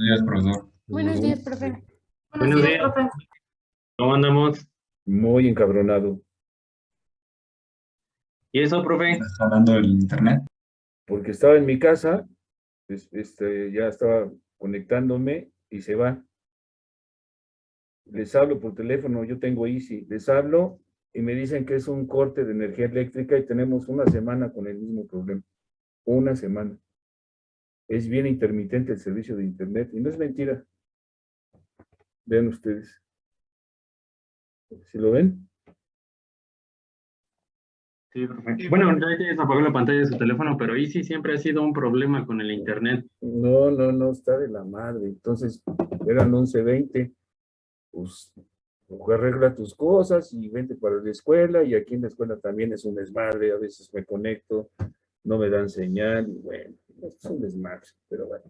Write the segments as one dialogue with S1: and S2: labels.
S1: días, profesor.
S2: Buenos días, profe.
S3: Buenos días,
S2: profe.
S3: ¿cómo andamos?
S4: Muy encabronado,
S3: ¿Y eso, profe?
S1: ¿Estás hablando del internet?
S4: porque estaba en mi casa, ya estaba conectándome y se va. Les hablo por teléfono, yo tengo Easy, les hablo y me dicen que es un corte de energía eléctrica y tenemos una semana con el mismo problema. Una semana. Es bien intermitente el servicio de internet y no es mentira. Vean ustedes. ¿Sí lo ven?
S3: Sí, profe. Bueno, ya que apagó la pantalla de su teléfono, pero Easy siempre ha sido un problema con el internet.
S4: No, está de la madre. Entonces, eran 11:20. Pues arregla tus cosas y vente para la escuela, y aquí en la escuela también es un desmadre, a veces me conecto, no me dan señal, y bueno, es un desmadre, pero bueno.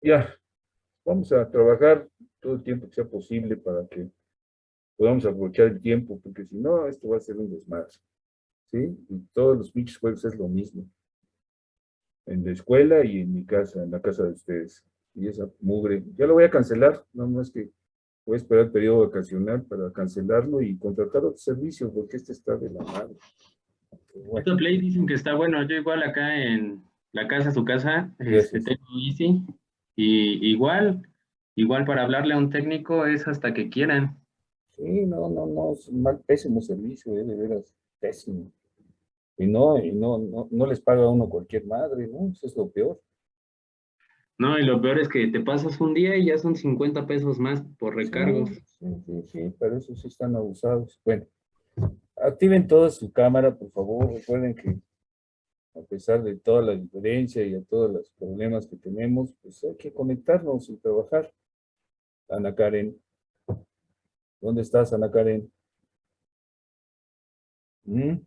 S4: Ya, vamos a trabajar todo el tiempo que sea posible para que podamos aprovechar el tiempo, porque si no, esto va a ser un desmadre, ¿sí? Y todos los pinches juegos es lo mismo, en la escuela y en mi casa, en la casa de ustedes. Y esa mugre, ya lo voy a cancelar, no más que voy a esperar el periodo vacacional para cancelarlo y contratar otro servicio, porque este está de la madre. Bueno,
S3: Este Play dicen que está bueno. Yo igual acá en la casa, su casa,
S4: gracias.
S3: tengo Easy. Y igual para hablarle a un técnico es hasta que quieran.
S4: Sí, no, es un pésimo servicio, de veras, pésimo. Y no les paga a uno cualquier madre, ¿no? Eso es lo peor.
S3: No, y lo peor es que te pasas un día y ya son 50 pesos más por recargos.
S4: Sí, pero eso sí están abusados. Bueno, activen toda su cámara, por favor. Recuerden que a pesar de toda la diferencia y de todos los problemas que tenemos, pues hay que conectarnos y trabajar. Ana Karen, ¿dónde estás, Ana Karen? ¿Mm?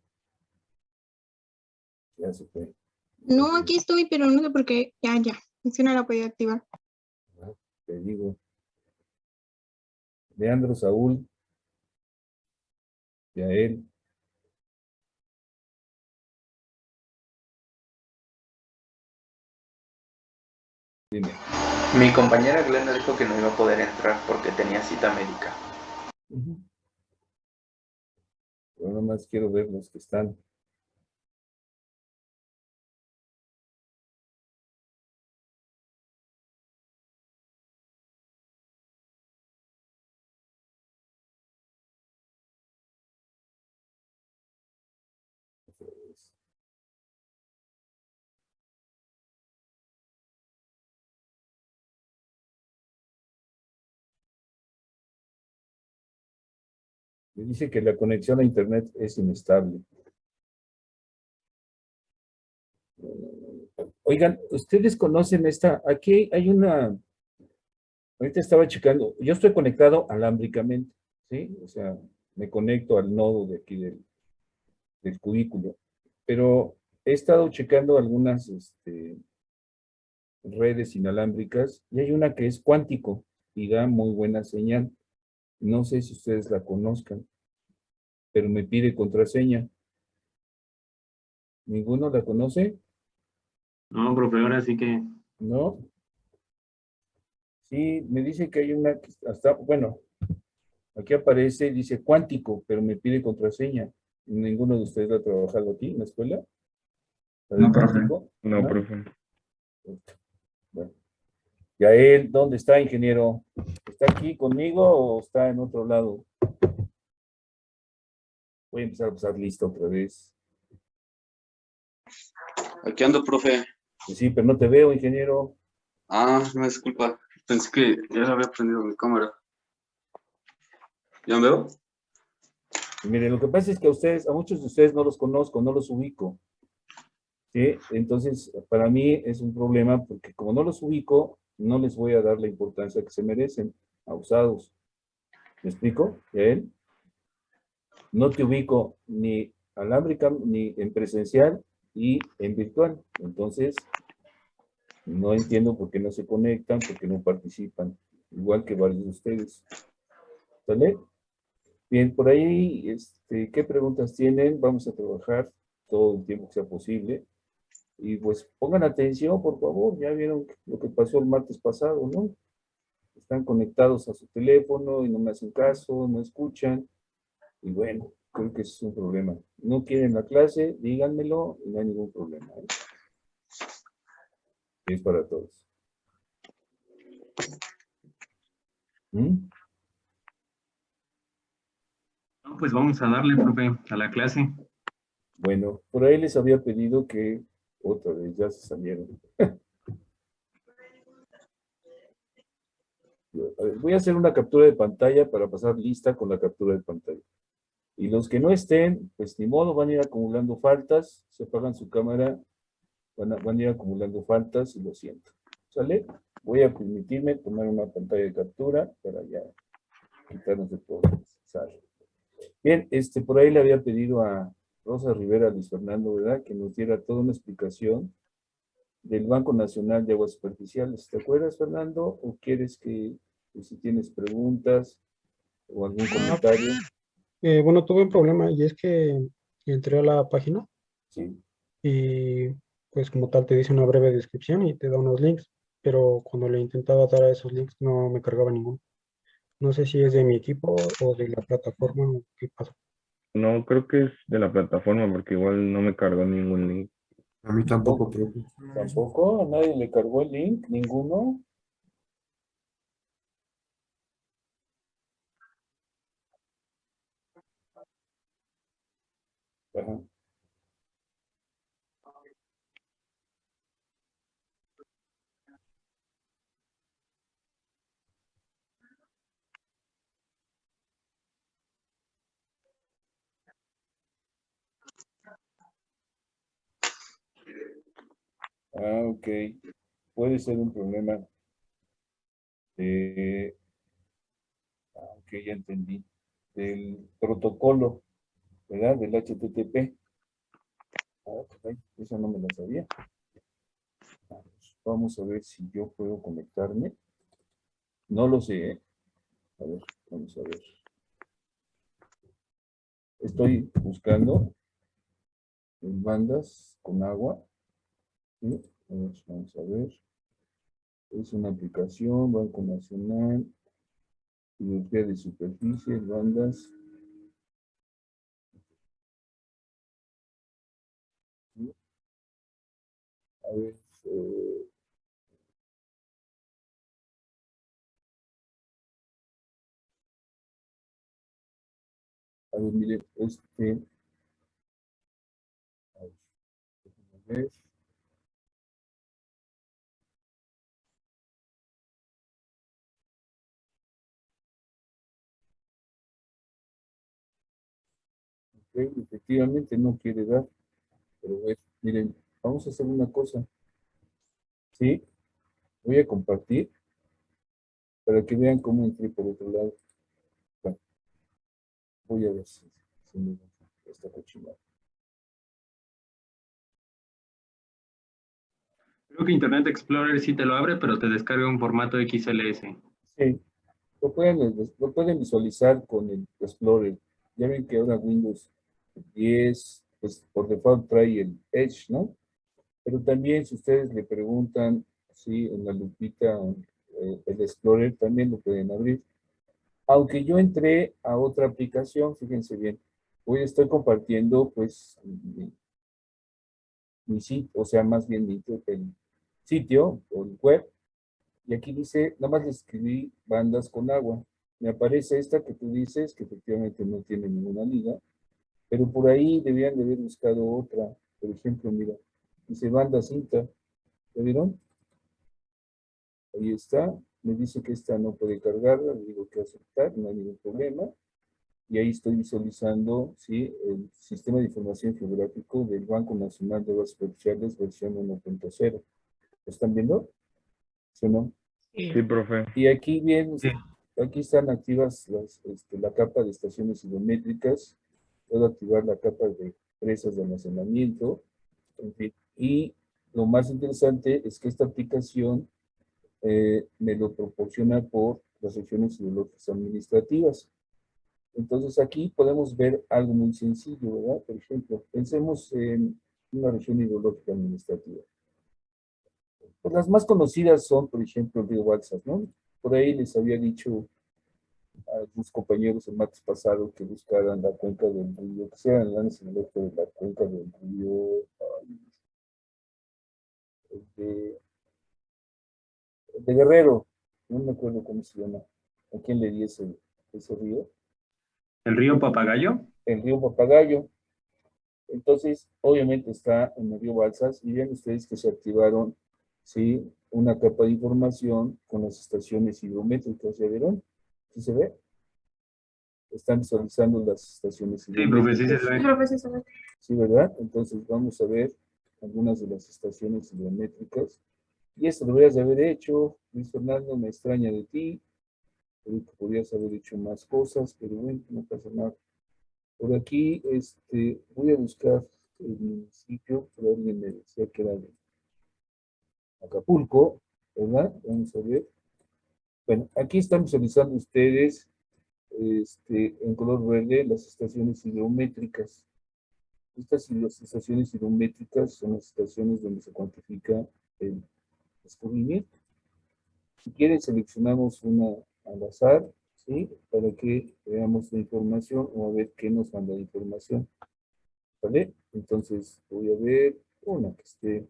S4: Ya se fue.
S2: No, aquí estoy, pero no sé por qué. Ya. Es que no la podía activar.
S4: Te digo. Leandro, Saúl, Yael. Dime.
S5: Mi compañera Glenda dijo que no iba a poder entrar porque tenía cita médica.
S4: Yo nomás quiero ver los que están. Me dice que la conexión a internet es inestable. Oigan, ¿ustedes conocen esta? Aquí hay una, ahorita estaba checando, yo estoy conectado alámbricamente, ¿sí? O sea, me conecto al nodo de aquí del cubículo, pero he estado checando algunas redes inalámbricas y hay una que es cuántico y da muy buena señal. No sé si ustedes la conozcan, pero me pide contraseña. ¿Ninguno la conoce?
S3: No, profe, ahora sí que
S4: ¿No? Sí, me dice que hay una que hasta, bueno, aquí aparece, dice cuántico, pero me pide contraseña. ¿Ninguno de ustedes ha trabajado aquí en la escuela? ¿La de
S1: No, profe.
S4: cuántico?
S1: No,
S4: ¿No?
S1: profe.
S4: Bueno. Yael, ¿dónde está, ingeniero? ¿Está aquí conmigo o está en otro lado? Voy a empezar a pasar lista otra vez.
S6: Aquí ando, profe.
S4: Pues sí, pero no te veo, ingeniero.
S6: Ah, me disculpa. Pensé que ya había prendido mi cámara. ¿Ya me veo?
S4: Y mire, lo que pasa es que a muchos de ustedes no los conozco, no los ubico. ¿Sí? Entonces, para mí es un problema porque como no los ubico, no les voy a dar la importancia que se merecen, abusados. ¿Me explico? Yael, no te ubico ni alámbrica, ni en presencial y en virtual. Entonces, no entiendo por qué no se conectan, por qué no participan, igual que varios de ustedes. ¿Sale? Bien, por ahí, ¿qué preguntas tienen? Vamos a trabajar todo el tiempo que sea posible. Y pues pongan atención, por favor. Ya vieron lo que pasó el martes pasado, ¿no? Están conectados a su teléfono y no me hacen caso, no escuchan. Y bueno, creo que ese es un problema. No quieren la clase, díganmelo y no hay ningún problema, ¿eh? Y es para todos. ¿Mm?
S3: No, pues vamos a darle, profe, a la clase.
S4: Bueno, por ahí les había pedido que otra vez ya se salieron. A ver, voy a hacer una captura de pantalla para pasar lista con la captura de pantalla. Y los que no estén, pues ni modo, van a ir acumulando faltas, se apagan su cámara, van a ir acumulando faltas y lo siento. ¿Sale? Voy a permitirme tomar una pantalla de captura para ya quitarnos de problemas. ¿Sale? Bien, por ahí le había pedido a Rosa Rivera, Luis Fernando, ¿verdad? Que nos diera toda una explicación del Banco Nacional de Aguas Superficiales. ¿Te acuerdas, Fernando? ¿O quieres que si tienes preguntas o algún comentario?
S1: Bueno, tuve un problema y es que entré a la página
S4: Sí.
S1: y pues como tal te dice una breve descripción y te da unos links, pero cuando le intentaba dar a esos links no me cargaba ninguno. No sé si es de mi equipo o de la plataforma o qué pasó.
S7: No, creo que es de la plataforma porque igual no me cargó ningún link.
S8: A mí tampoco, profe.
S4: ¿Tampoco? ¿A nadie le cargó el link? ¿Ninguno? Ajá. Ah, ok. Puede ser un problema de... ok, ya entendí. Del protocolo, ¿verdad? Del HTTP. Ah, caray, esa no me la sabía. Vamos a ver si yo puedo conectarme. No lo sé, ¿eh? A ver, vamos a ver. Estoy buscando en bandas con agua. ¿Sí? Vamos a ver. Es una aplicación, Banco Nacional, Hidrología de Superficies, bandas. ¿Sí? A ver, miren, a ver, déjenme ver. Ok, efectivamente no quiere dar, pero bueno, miren, vamos a hacer una cosa. Sí, voy a compartir para que vean cómo entré por otro lado. Bueno, voy a ver si me da esta cochinada.
S3: Creo que Internet Explorer sí te lo abre, pero te descarga un formato XLS.
S4: Sí, lo pueden visualizar con el Explorer. Ya ven que ahora Windows 10, pues por default trae el Edge, ¿no? Pero también si ustedes le preguntan, sí, en la lupita, el Explorer también lo pueden abrir. Aunque yo entré a otra aplicación, fíjense bien, hoy estoy compartiendo pues mi sitio, o sea, más bien el sitio o el web, y aquí dice, nada más le escribí bandas con agua. Me aparece esta que tú dices, que efectivamente no tiene ninguna liga, pero por ahí debían de haber buscado otra. Por ejemplo, mira, dice banda cinta. ¿Ya vieron? Ahí está. Me dice que esta no puede cargarla, le digo que aceptar, no hay ningún problema. Y ahí estoy visualizando, ¿sí? El Sistema de Información Geográfico del Banco Nacional de Aguas Superficiales, versión 1.0. ¿Lo están viendo? ¿Sí o no?
S7: Sí, profe.
S4: Y aquí bien, aquí están activas la capa de estaciones hidrométricas. Puedo activar la capa de presas de almacenamiento. En fin. Y lo más interesante es que esta aplicación me lo proporciona por las secciones hidrológicas administrativas. Entonces aquí podemos ver algo muy sencillo, ¿verdad? Por ejemplo, pensemos en una región hidrológica administrativa. Pues las más conocidas son, por ejemplo, el río Balsas, ¿no? Por ahí les había dicho a algunos compañeros el martes pasado que buscaran la cuenca del río, que sea el análisis electo de la cuenca del río, de, de Guerrero, no me acuerdo cómo se llama, a quién le di ese río.
S3: ¿El río Papagayo?
S4: El río Papagayo. Entonces, obviamente está en el río Balsas y vean ustedes que se activaron, ¿sí? Una capa de información con las estaciones hidrométricas, ¿ya vieron? ¿Sí se ve? Están visualizando las estaciones
S3: Sí, profe, sí se
S4: hidrométricas.
S3: ve.
S2: Profe, sí, se ve.
S4: Sí, ¿verdad? Entonces vamos a ver algunas de las estaciones hidrométricas. Y esto lo deberías de haber hecho, Luis Fernando, me extraña de ti. Creo que podrías haber hecho más cosas, pero bueno, no pasa nada. Por aquí, voy a buscar el municipio, pero alguien me decía que era de Acapulco, ¿verdad? Vamos a ver. Bueno, aquí están visualizando ustedes, en color verde, las estaciones hidrométricas. Estas estaciones hidrométricas son las estaciones donde se cuantifica el escurrimiento. Si quieren, seleccionamos una al azar, ¿sí? Para que veamos la información o a ver qué nos manda la información. ¿Vale? Entonces, voy a ver una que esté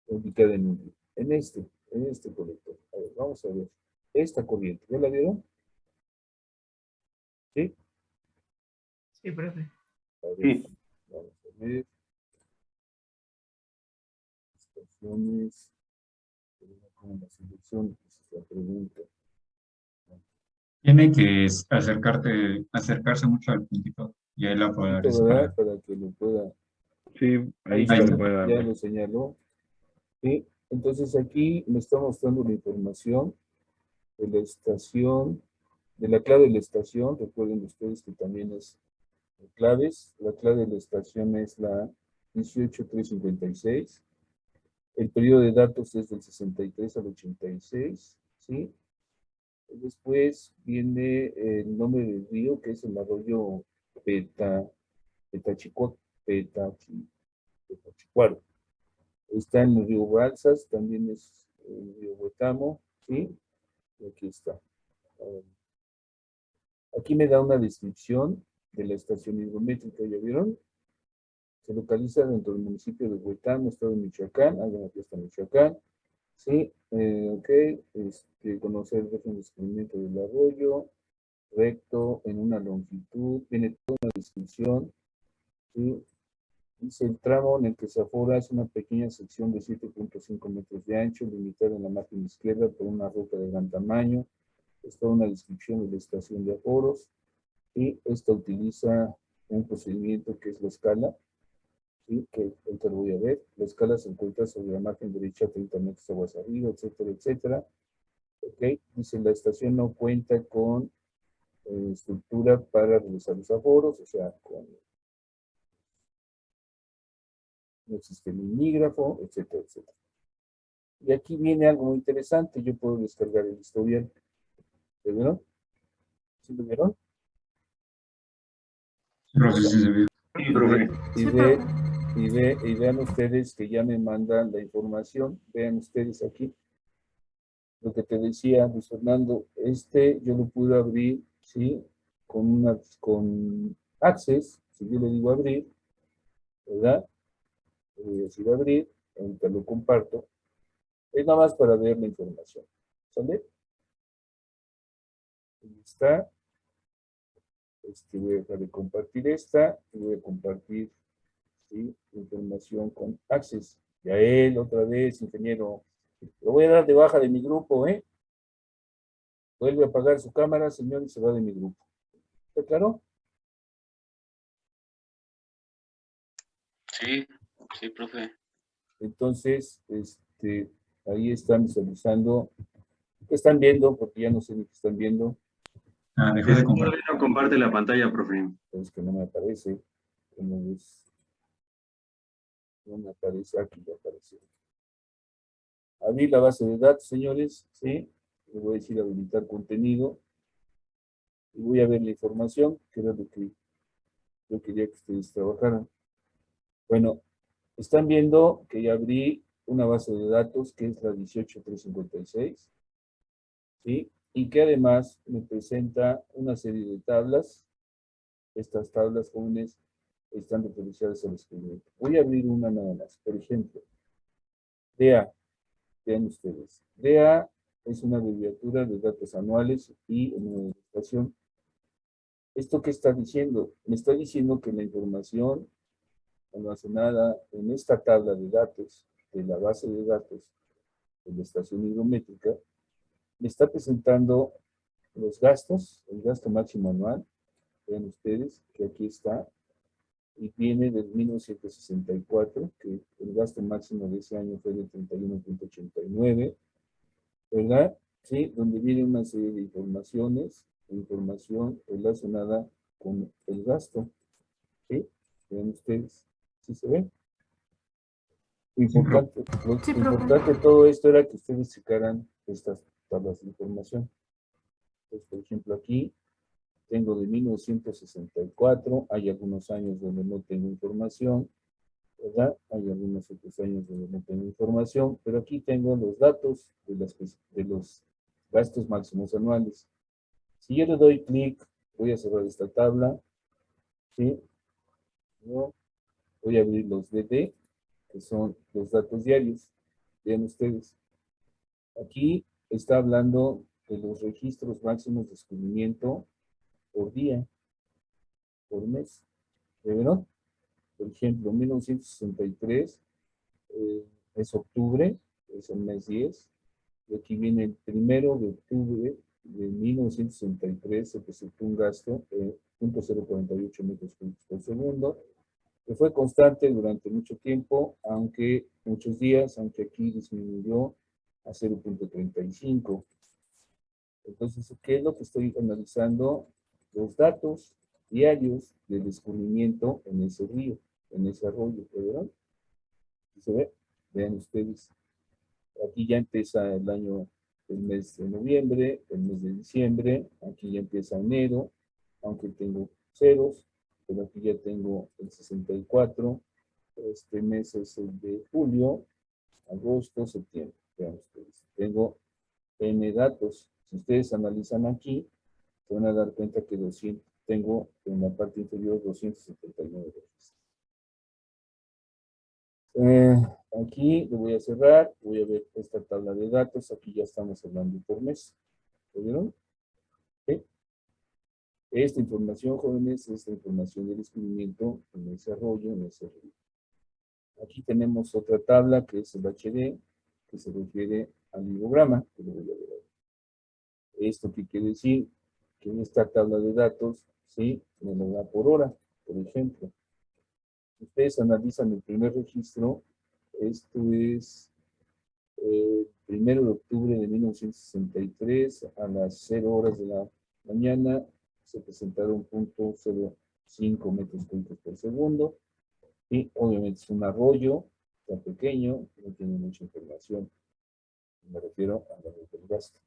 S4: ubicada en este colector. A ver, vamos a ver. Esta corriente, ¿ya la vieron? ¿Sí?
S9: Sí, profe.
S4: A ver,
S3: Sí.
S4: vamos a ver. Estaciones. Como la selección, esa es la pregunta.
S10: Tiene que acercarse mucho al puntito y ahí la podrá
S4: Poquito, ¿verdad? Para que lo pueda.
S7: Sí,
S4: Ahí
S7: ahí se
S4: está,
S7: lo puede dar.
S4: ya lo señaló. ¿Sí? Entonces aquí me está mostrando la información de la estación, de la clave de la estación. Recuerden ustedes que también es claves. La clave de la estación es la 18356. El periodo de datos es del 63 al 86, ¿sí? Después viene el nombre del río, que es el arroyo Petachicuaro. Está en el río Balsas, también es el río Huetamo, ¿sí? Y aquí está. Aquí me da una descripción de la estación hidrométrica, ¿ya vieron? Se localiza dentro del municipio de Huetamo, estado de Michoacán. Aquí está Michoacán. Sí, ok. Conocer el régimen de escurrimiento del arroyo, recto, en una longitud. Viene toda una descripción. ¿Sí? Dice el tramo en el que se afora es una pequeña sección de 7.5 metros de ancho, limitada en la margen izquierda por una roca de gran tamaño. Está una descripción de la estación de aforos. Y esta utiliza un procedimiento que es la escala. ¿Sí? Que ahorita lo voy a ver. La escala se encuentra sobre la margen derecha 30 metros aguas arriba, etcétera, etcétera. Ok, dice la estación no cuenta con estructura para realizar los aforos, o sea, no existe minígrafo, etcétera, etcétera. Y aquí viene algo muy interesante. Yo puedo descargar el historial. ¿Lo vieron? ¿Sí lo vieron?
S10: Profe, sí se ve.
S3: Sí, profe.
S4: Y vean ustedes que ya me mandan la información. Vean ustedes aquí. Lo que te decía, Luis Fernando, yo lo pude abrir, ¿sí? Con Access, si yo le digo abrir, ¿verdad? Le voy a decir abrir, ahorita lo comparto. Es nada más para ver la información. ¿Sale? Ahí está. Voy a dejar de compartir esta y voy a compartir, ¿sí? Información con Access. Ya él, otra vez, ingeniero. Lo voy a dar de baja de mi grupo, ¿eh? Vuelve a apagar su cámara, señor, y se va de mi grupo. ¿Está claro?
S6: Sí, sí, profe.
S4: Entonces, ahí están visualizando. ¿Qué están viendo? Porque ya no sé ni qué están viendo.
S10: Dejó de compartir.
S3: Todavía no comparte la pantalla, profe.
S4: Es que no me aparece. No me aparece. Aquí ya apareció. Abrir la base de datos, señores. ¿Sí? Le voy a decir habilitar contenido. Y voy a ver la información, que era lo que yo quería que ustedes trabajaran. Bueno, Están viendo que ya abrí una base de datos que es la 18356, ¿sí? Y que además me presenta una serie de tablas. Estas tablas jóvenes están referenciadas al escribimiento. Voy a abrir una nada más. Por ejemplo, DA. Vean ustedes. DA es una abreviatura de datos anuales y en una estación. ¿Esto qué está diciendo? Me está diciendo que la información almacenada en esta tabla de datos, de la base de datos de la estación hidrométrica, me está presentando los gastos, el gasto máximo anual. Vean ustedes que aquí está, y viene del 1964, que el gasto máximo de ese año fue de 31.89, ¿verdad? Sí, donde viene una serie de información relacionada con el gasto. ¿Sí? Vean ustedes, ¿sí se ve? Lo importante,
S9: Sí,
S4: lo
S9: profe.
S4: importante de todo esto era que ustedes checaran estas tablas de información. Entonces, por ejemplo, aquí tengo de 1964, hay algunos años donde no tengo información, ¿verdad? Hay algunos otros años donde no tengo información, pero aquí tengo los datos de los gastos máximos anuales. Si yo le doy clic, voy a cerrar esta tabla, ¿sí? ¿No? Voy a abrir los DD, que son los datos diarios. Vean ustedes. Aquí está hablando de los registros máximos de descubrimiento por día, por mes. ¿Verdad? Por ejemplo, 1963 es octubre, es el mes 10. Y aquí viene el 1 de octubre de 1963, se presentó un gasto de 0.048 metros cúbicos por segundo, que fue constante durante mucho tiempo, aunque muchos días, aunque aquí disminuyó a 0.35. Entonces, ¿qué es lo que estoy analizando? Los datos diarios de descubrimiento en ese río, en ese arroyo, ¿verdad? ¿Se ve? Vean ustedes. Aquí ya empieza el año, el mes de noviembre, el mes de diciembre, aquí ya empieza enero, aunque tengo ceros, pero aquí ya tengo el 64, este mes es el de julio, agosto, septiembre. Vean ustedes, tengo N datos. Si ustedes analizan aquí, se van a dar cuenta que tengo en la parte inferior 279 registros. Aquí lo voy a cerrar, voy a ver esta tabla de datos, aquí ya estamos hablando por mes. ¿Lo vieron? ¿Sí? Esta información, jóvenes, es la información de descubrimiento en ese arroyo, en ese río. Aquí tenemos otra tabla que es el HD, que se refiere al hidrograma, que lo voy a ver ahora. ¿Esto qué quiere decir? Que en esta tabla de datos, ¿sí? Me lo da por hora, por ejemplo. Ustedes analizan el primer registro, esto es 1 de octubre de 1963, a las 0 horas de la mañana, se presentaron 0.05 metros cúbicos por segundo, y obviamente es un arroyo, tan pequeño, no tiene mucha información, me refiero a la del gasto.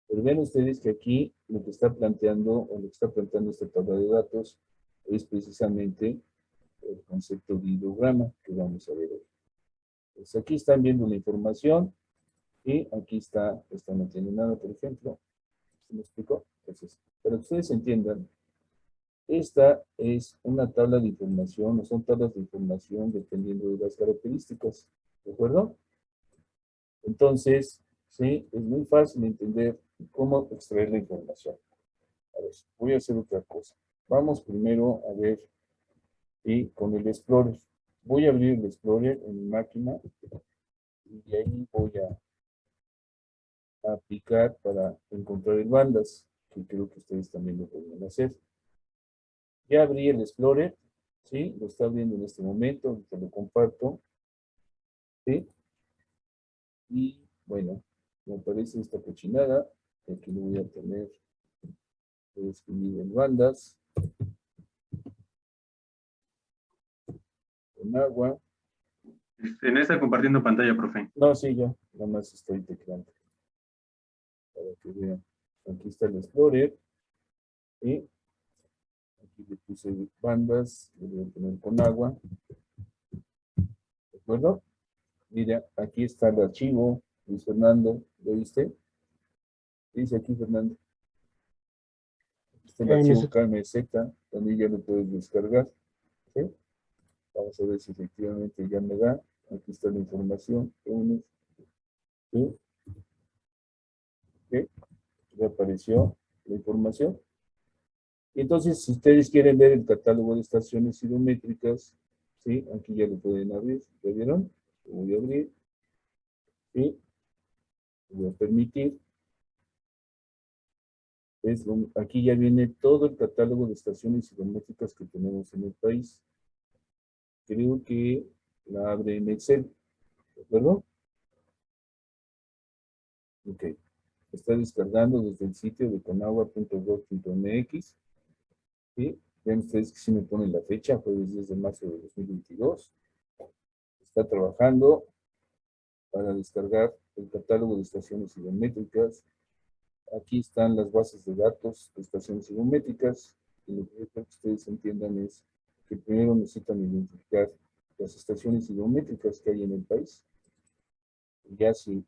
S4: Pero ven ustedes que aquí lo que está planteando, o lo que está planteando esta tabla de datos, es precisamente el concepto de hidrograma que vamos a ver hoy. Pues aquí están viendo la información, y aquí está, esta no tiene nada, por ejemplo. ¿Se me explicó? Entonces, para que ustedes entiendan, esta es una tabla de información, o son tablas de información dependiendo de las características. ¿De acuerdo? Entonces, sí, es muy fácil entender cómo extraer la información. A ver, voy a hacer otra cosa. Vamos primero a ver, y con el Explorer. Voy a abrir el Explorer en mi máquina, y de ahí voy a aplicar para encontrar el bandas, que creo que ustedes también lo podrían hacer. Ya abrí el Explorer, ¿sí? Lo está abriendo en este momento, te lo comparto, ¿sí? Y bueno, me aparece esta cochinada, aquí lo voy a tener, voy a escribir en bandas, con agua.
S3: No está compartiendo pantalla, profe.
S4: No, sí, ya, nada más estoy teclando. Para que vean, aquí está el Explorer, y aquí le puse bandas, lo voy a poner con agua. acuerdo? Mira, aquí está el archivo, Luis Fernando, ¿lo viste? ¿Qué dice aquí, Fernando? Este es el archivo KMZ, también ya lo puedes descargar. ¿Sí? Vamos a ver si efectivamente ya me da. Aquí está la información. ¿Sí? ¿Sí? Ya apareció la información. Y entonces, si ustedes quieren ver el catálogo de estaciones hidrométricas, ¿sí? Aquí ya lo pueden abrir. ¿Ya vieron? Lo voy a abrir. ¿Sí? Lo voy a permitir. Aquí ya viene todo el catálogo de estaciones hidrométricas que tenemos en el país. Creo que la abre en Excel. ¿De acuerdo? Ok. Está descargando desde el sitio de conagua.gov.mx. ¿Sí? Vean ustedes que si me ponen la fecha, fue desde 10 de marzo de 2022. Está trabajando para descargar el catálogo de estaciones hidrométricas. Aquí están las bases de datos de estaciones hidrométricas. Y lo que yo creo que ustedes entiendan es que primero necesitan identificar las estaciones hidrométricas que hay en el país. Y ya si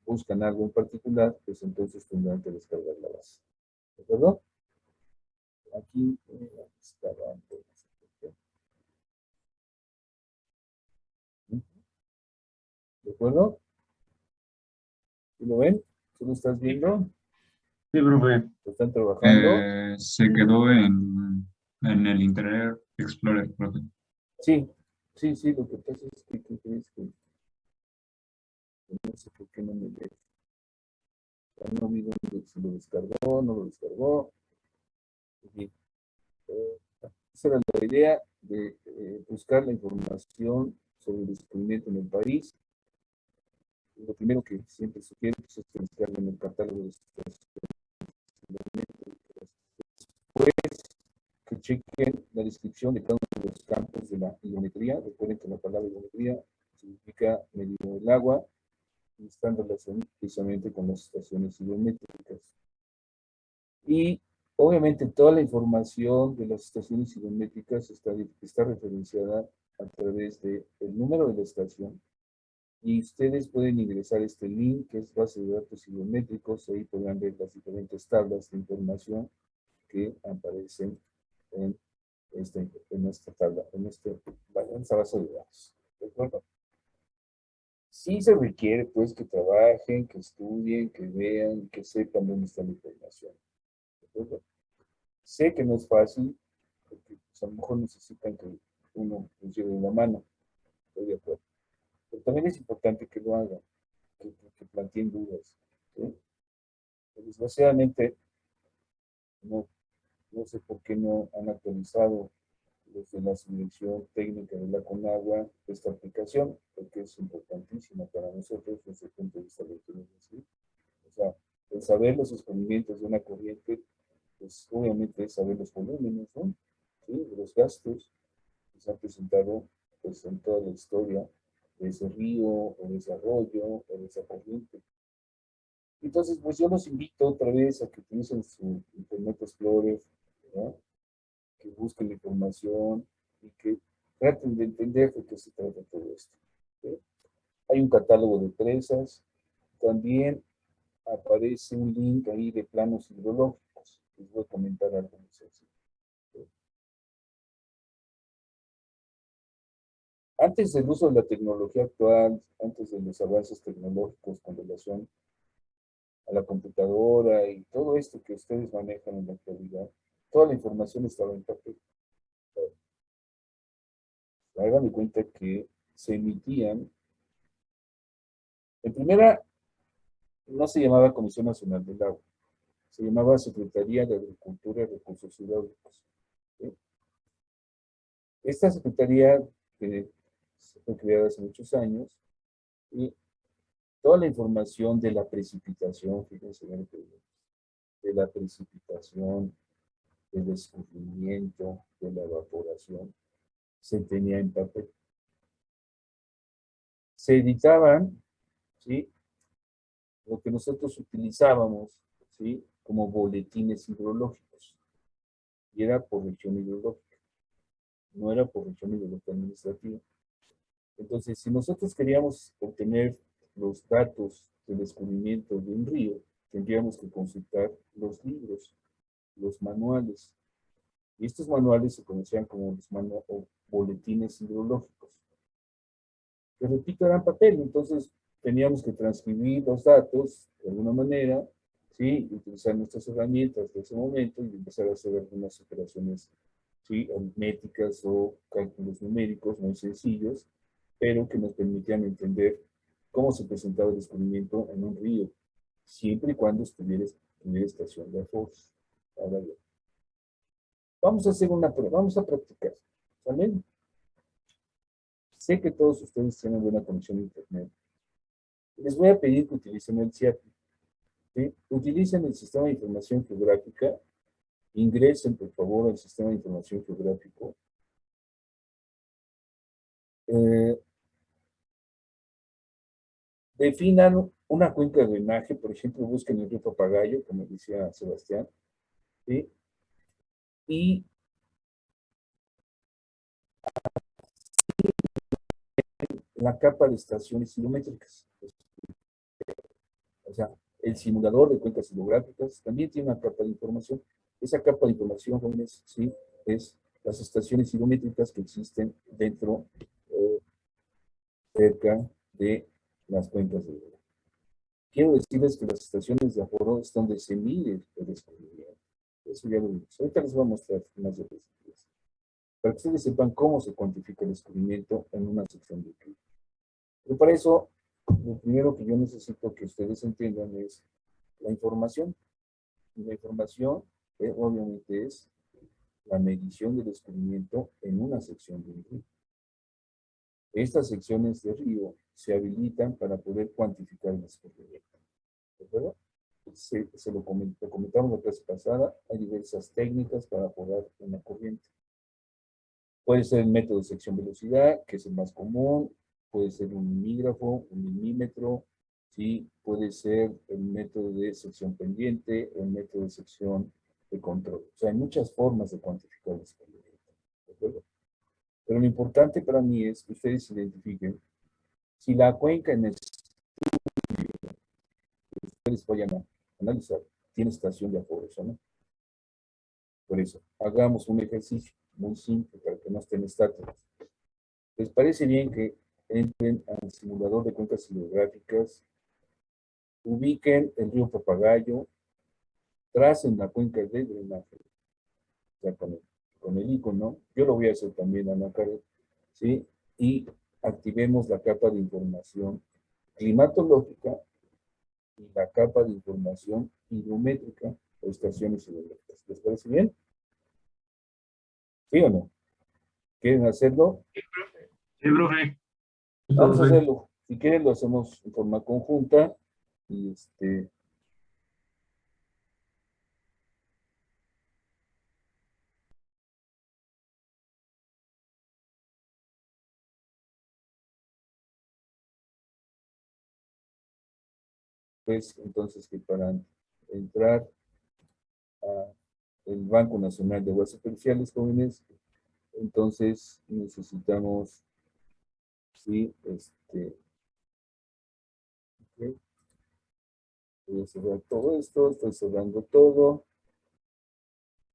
S4: buscan algo en particular, pues entonces tendrán que descargar la base. ¿De acuerdo? Aquí estaba. ¿De acuerdo? ¿Sí lo ven? ¿Tú lo estás viendo?
S3: Sí, profe.
S4: ¿Lo están trabajando?
S10: Se quedó en el Internet Explorer, profe.
S4: Sí, sí, sí, lo que pasa es que, ¿qué crees? Que no sé por qué no me ve. No vi dónde, si lo descargó, no lo descargó. Y, esa era la idea de buscar la información sobre el descubrimiento en el país. Lo primero que siempre sugiero pues, es que descarguen el catálogo de estaciones hidrométricas. Después, que chequen la descripción de cada uno de los campos de la hidrometría. Recuerden que la palabra hidrometría significa medir el agua y está en relación precisamente con las estaciones hidrométricas. Y obviamente toda la información de las estaciones hidrométricas está referenciada a través del número de la estación. Y ustedes pueden ingresar este link que es base de datos hidrométricos. Ahí podrán ver las diferentes tablas de información que aparecen en esta tabla, en esta base de datos. ¿De acuerdo? Sí se requiere pues que trabajen, que estudien, que vean, que sepan dónde está la información. ¿De acuerdo? Sé que no es fácil, porque pues, a lo mejor necesitan que uno les lleve la mano. Estoy de acuerdo. Pero también es importante que lo hagan, que planteen dudas. ¿Sí? Desgraciadamente, no sé por qué no han actualizado desde la subvención técnica de la Conagua esta aplicación, porque es importantísima para nosotros desde el punto de vista de la autonomía. ¿Sí? O sea, el saber los descubrimientos de una corriente, pues obviamente es saber los volúmenes, ¿no? ¿Sí? Los gastos que se han presentado pues, en toda la historia de ese río, o de ese arroyo, o de esa corriente. Entonces, pues yo los invito otra vez a que utilicen su Internet Explorer, ¿no? Que busquen la información y que traten de entender de qué se trata todo esto. ¿Sí? Hay un catálogo de presas, también aparece un link ahí de planos hidrológicos. Les voy a comentar algo muy sencillo. ¿Sí? Antes del uso de la tecnología actual, antes de los avances tecnológicos con relación a la computadora y todo esto que ustedes manejan en la actualidad, toda la información estaba en papel. Hagan de cuenta que se emitían. En primera, no se llamaba Comisión Nacional del Agua, se llamaba Secretaría de Agricultura y Recursos Hidráulicos. ¿Sí? Esta secretaría fue creada hace muchos años y toda la información de la precipitación, fíjense bien, de la precipitación, del escurrimiento, de la evaporación, se tenía en papel. Se editaban, ¿sí? Lo que nosotros utilizábamos, ¿sí? Como boletines hidrológicos. Y era por región hidrológica. No era por región hidrológica administrativa. Entonces, si nosotros queríamos obtener los datos del descubrimiento de un río, tendríamos que consultar los libros, los manuales. Y estos manuales se conocían como los o boletines hidrológicos. Que repito, eran papel, entonces teníamos que transcribir los datos de alguna manera, ¿sí? Utilizar nuestras herramientas de ese momento y empezar a hacer algunas operaciones, ¿sí? Aritméticas o cálculos numéricos muy sencillos, pero que nos permitían entender cómo se presentaba el descubrimiento en un río, siempre y cuando tuviera estación de aforos. Ahora bien, vamos a hacer una prueba, vamos a practicar, ¿sale? Sé que todos ustedes tienen buena conexión a internet. Les voy a pedir que utilicen el CIAPI, ¿sí? Utilicen el Sistema de Información Geográfica, ingresen por favor al Sistema de Información Geográfico. Definan una cuenca de drenaje, por ejemplo, busquen el río Papagayo, como decía Sebastián, ¿sí? Y la capa de estaciones hidrométricas. O sea, el simulador de cuencas hidrográficas también tiene una capa de información. Esa capa de información, jóvenes, ¿sí? Es las estaciones hidrométricas que existen dentro, cerca de las cuencas de hidro. Quiero decirles que las estaciones de aforo es donde se mide el descubrimiento. Eso ya lo vimos. Ahorita les voy a mostrar más detalles, para que ustedes sepan cómo se cuantifica el descubrimiento en una sección de clima. Pero para eso, lo primero que yo necesito que ustedes entiendan es la información. Y la información, obviamente, es la medición del descubrimiento en una sección de un río. Estas secciones de río se habilitan para poder cuantificar el descubrimiento. ¿De acuerdo? Lo comentamos la clase pasada, hay diversas técnicas para abordar una corriente. Puede ser el método de sección velocidad, que es el más común, puede ser un milígrafo, un milímetro, ¿sí? Puede ser el método de sección pendiente, el método de sección de control. O sea, hay muchas formas de cuantificar el descubrimiento. ¿De acuerdo? Pero lo importante para mí es que ustedes identifiquen si la cuenca en el que ustedes vayan a analizar tiene estación de aforos o no. Por eso, hagamos un ejercicio muy simple para que no estén estáticos. ¿Les parece bien que entren al simulador de cuencas hidrográficas, ubiquen el río Papagayo, tracen la cuenca de drenaje, ya con el icono? Yo lo voy a hacer también, Ana Karen, ¿sí? Y activemos la capa de información climatológica y la capa de información hidrométrica o estaciones hidrográficas. ¿Les parece bien? ¿Sí o no? ¿Quieren hacerlo?
S3: Sí, profe.
S4: Vamos a hacerlo. Si quieren, lo hacemos en forma conjunta. Y pues, entonces, que para entrar al Banco Nacional de Aguas Superficiales, jóvenes, entonces necesitamos, sí, okay. Voy a cerrar todo esto, estoy cerrando todo,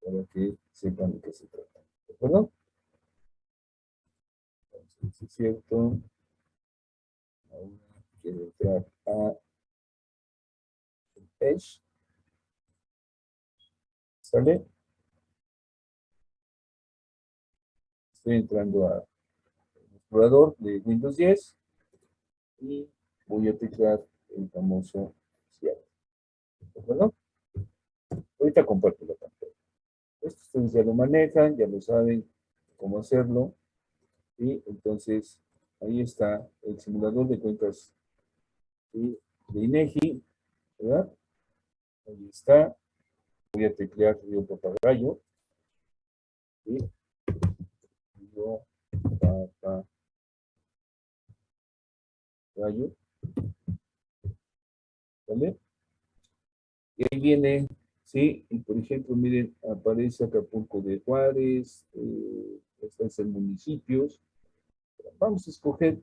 S4: para que sepan de qué se trata. ¿De acuerdo? Entonces, si es cierto, ahora quiero entrar a el page. ¿Sale? Estoy entrando al explorador de Windows 10 y voy a teclear el famoso CIAP. ¿De acuerdo? Ahorita comparto la pantalla. Esto ustedes ya lo manejan, ya lo saben cómo hacerlo. Y entonces, ahí está el simulador de cuencas de INEGI, ¿verdad? Ahí está. Voy a teclear Río Papagayo. ¿Sí? Río Papagayo. ¿Vale? Y ahí viene, ¿sí? Y por ejemplo, miren, aparece Acapulco de Juárez, este es el municipios. Vamos a escoger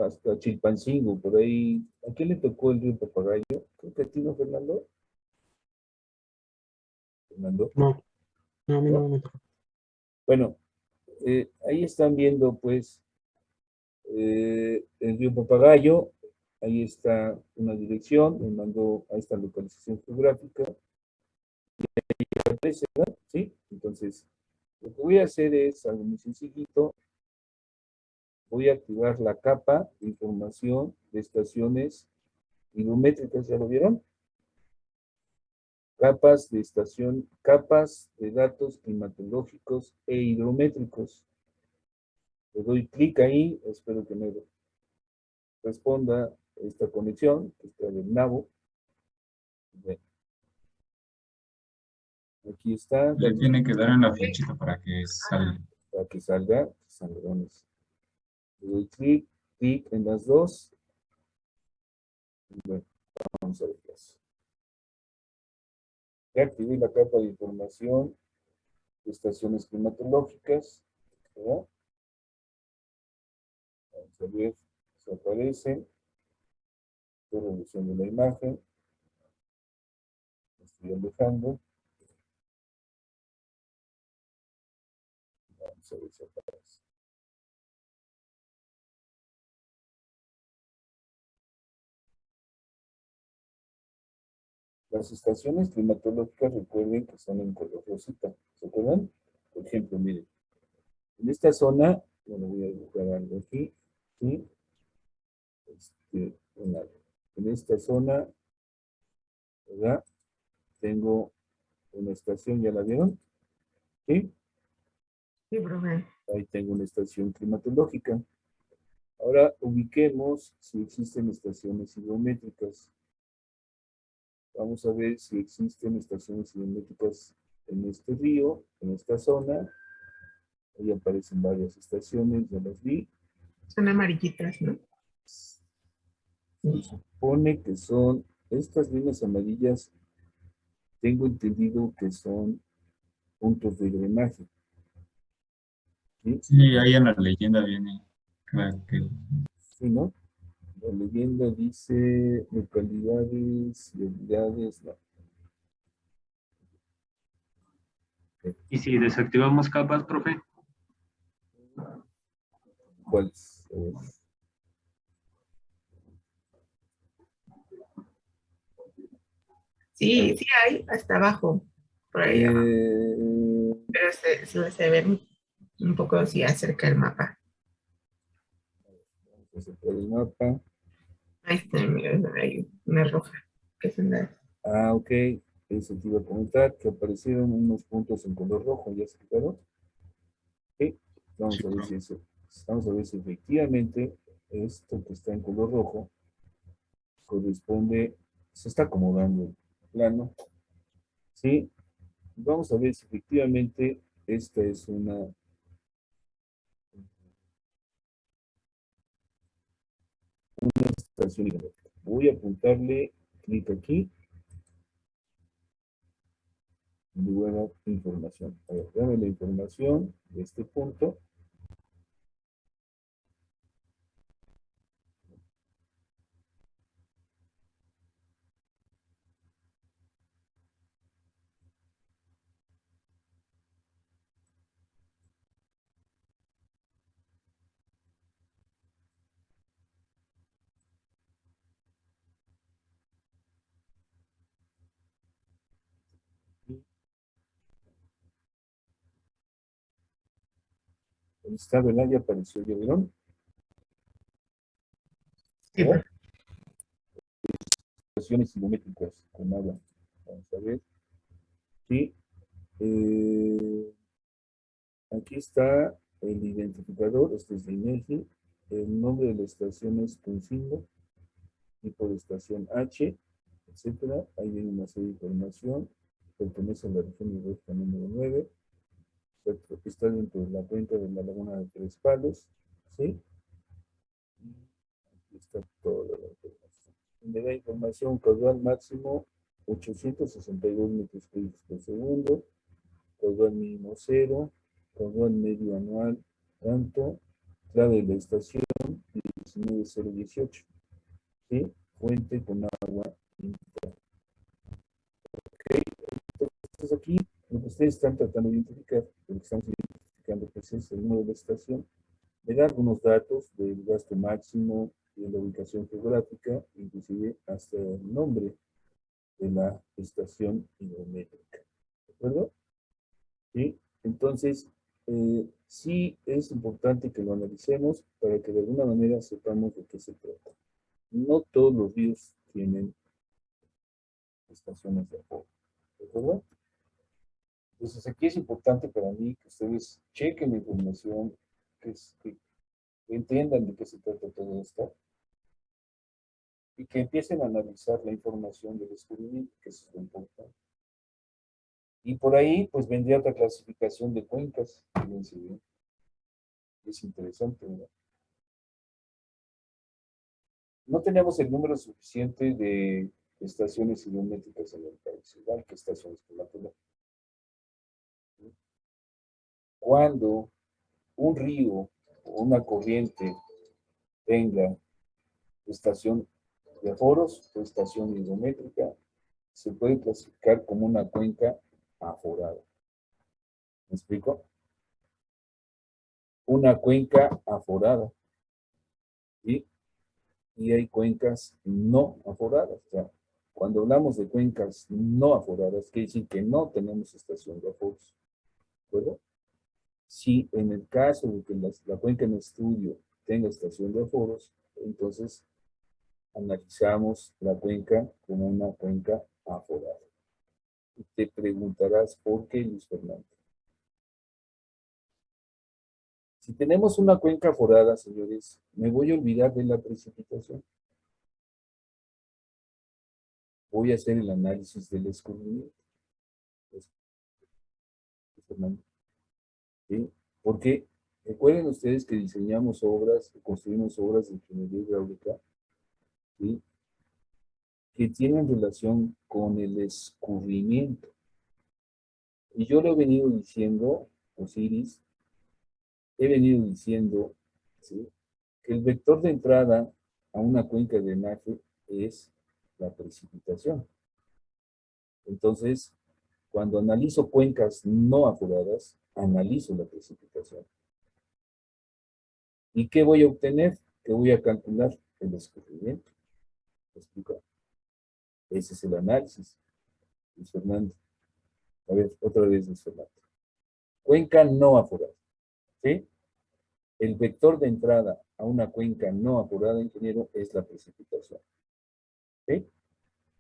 S4: hasta Chilpancingo, por ahí. ¿A quién le tocó el río Papagayo? Creo que a ti, ¿no, Fernando? Fernando.
S1: No, no, a mí no me tocó.
S4: Bueno, ahí están viendo, pues, el río Papagayo. Ahí está una dirección, me mandó a esta localización geográfica. Aparece, ¿verdad? ¿Sí? Entonces, lo que voy a hacer es algo muy sencillito. Voy a activar la capa de información de estaciones hidrométricas, ¿ya lo vieron? Capas de estación, capas de datos climatológicos e hidrométricos. Le doy clic ahí, espero que me responda esta conexión, que está del nabo. Bien. Aquí está.
S10: Le tiene que dar en la flechita para que salga.
S4: Para que salga, saldrones. Le doy clic en las dos. Bueno, vamos a ver qué hace. Ya activé la capa de información de estaciones climatológicas, ¿verdad? Vamos a ver si aparece. Estoy reduciendo la imagen. Estoy alejando. Vamos a ver si aparece. Las estaciones climatológicas, recuerden que son en color rosita. ¿Se acuerdan? Por ejemplo, miren. En esta zona, bueno, voy a dibujar algo aquí, ¿sí? En esta zona, ¿verdad? Tengo una estación, ¿ya la vieron? ¿Sí?
S9: Sí, profe.
S4: Ahí tengo una estación climatológica. Ahora ubiquemos si existen estaciones hidrométricas. Vamos a ver si existen estaciones hidrométricas en este río, en esta zona. Ahí aparecen varias estaciones, ya las vi.
S9: Son amarillitas, ¿no?
S4: Se supone que son estas líneas amarillas, tengo entendido que son puntos de drenaje. ¿Sí?
S10: Sí, ahí en la leyenda viene. Claro que
S4: Sí, ¿no? La leyenda dice localidades, vialidades, no.
S3: ¿Y si desactivamos capas, profe?
S4: ¿Cuáles?
S9: Sí, sí hay, hasta abajo, por ahí abajo. Pero se ve un poco así acerca del mapa.
S4: Vamos a sacar el mapa.
S9: Ahí está, mira, hay una roja, que es una...
S4: Ah, ok. Eso te iba a comentar, que aparecieron unos puntos en color rojo, ¿ya se quitaron? Sí. Vamos
S10: sí,
S4: a ver
S10: pero
S4: si eso, vamos a ver si efectivamente esto que está en color rojo corresponde, se está acomodando el plano. Sí. Vamos a ver si efectivamente esta es una estación hidrométrica. Voy a apuntarle clic aquí. Luego información. A ver, dame la información de este punto. Ahí está, ¿verdad? Ya apareció, ¿ya vieron?
S9: Sí,
S4: ¿Oh? Estaciones hidrométricas con agua. Vamos a ver. Sí. Aquí está el identificador, este es de INEGI. El nombre de la estación es Tuncingo, tipo de estación H, etcétera. Ahí viene una serie de información. Pertenece a la región hidrográfica número 9. Está dentro de la cuenca de la laguna de Tres Palos. ¿Sí? Aquí está toda la información. Me da información caudal máximo 862 metros cúbicos por segundo, caudal mínimo 0, caudal medio anual tanto, clave de la estación 19 19018. ¿Sí? Fuente con agua limpia. Ok, entonces aquí lo que ustedes están tratando de identificar, lo que estamos identificando pues es el número de la estación, me da algunos datos del gasto máximo y de la ubicación geográfica, inclusive hasta el nombre de la estación hidrométrica. ¿De acuerdo? ¿Sí? Entonces, sí es importante que lo analicemos para que de alguna manera sepamos de qué se trata. No todos los ríos tienen estaciones de aforo. ¿De acuerdo? Entonces, aquí es importante para mí que ustedes chequen la información, que entiendan de qué se trata todo esto y que empiecen a analizar la información del descubrimiento, que eso es lo importante. Y por ahí, pues vendría otra clasificación de cuencas. Fíjense bien. Es interesante, ¿verdad? No tenemos el número suficiente de estaciones hidrométricas en el país, igual que estaciones climatológicas. Cuando un río o una corriente tenga estación de aforos o estación hidrométrica, se puede clasificar como una cuenca aforada. ¿Me explico? Una cuenca aforada. ¿Sí? Y hay cuencas no aforadas. O sea, cuando hablamos de cuencas no aforadas, quiere decir que no tenemos estación de aforos. ¿De acuerdo? Si en el caso de que la cuenca en estudio tenga estación de aforos, entonces analizamos la cuenca como una cuenca aforada. Y te preguntarás por qué, Luis Fernando. Si tenemos una cuenca aforada, señores, me voy a olvidar de la precipitación. Voy a hacer el análisis del escurrimiento. ¿Sí? Porque recuerden ustedes que diseñamos obras, construimos obras de ingeniería hidráulica, ¿sí? Que tienen relación con el escurrimiento. Y yo lo he venido diciendo, Osiris, he venido diciendo, ¿sí? Que el vector de entrada a una cuenca de drenaje es la precipitación. Entonces, cuando analizo cuencas no aforadas, analizo la precipitación. ¿Y qué voy a obtener? ¿Qué voy a calcular? El escurrimiento. ¿Me explico? Ese es el análisis. Luis Fernando. A ver, otra vez, Luis Fernando. Cuenca no aforada. ¿Sí? El vector de entrada a una cuenca no aforada, ingeniero, es la precipitación. ¿Sí?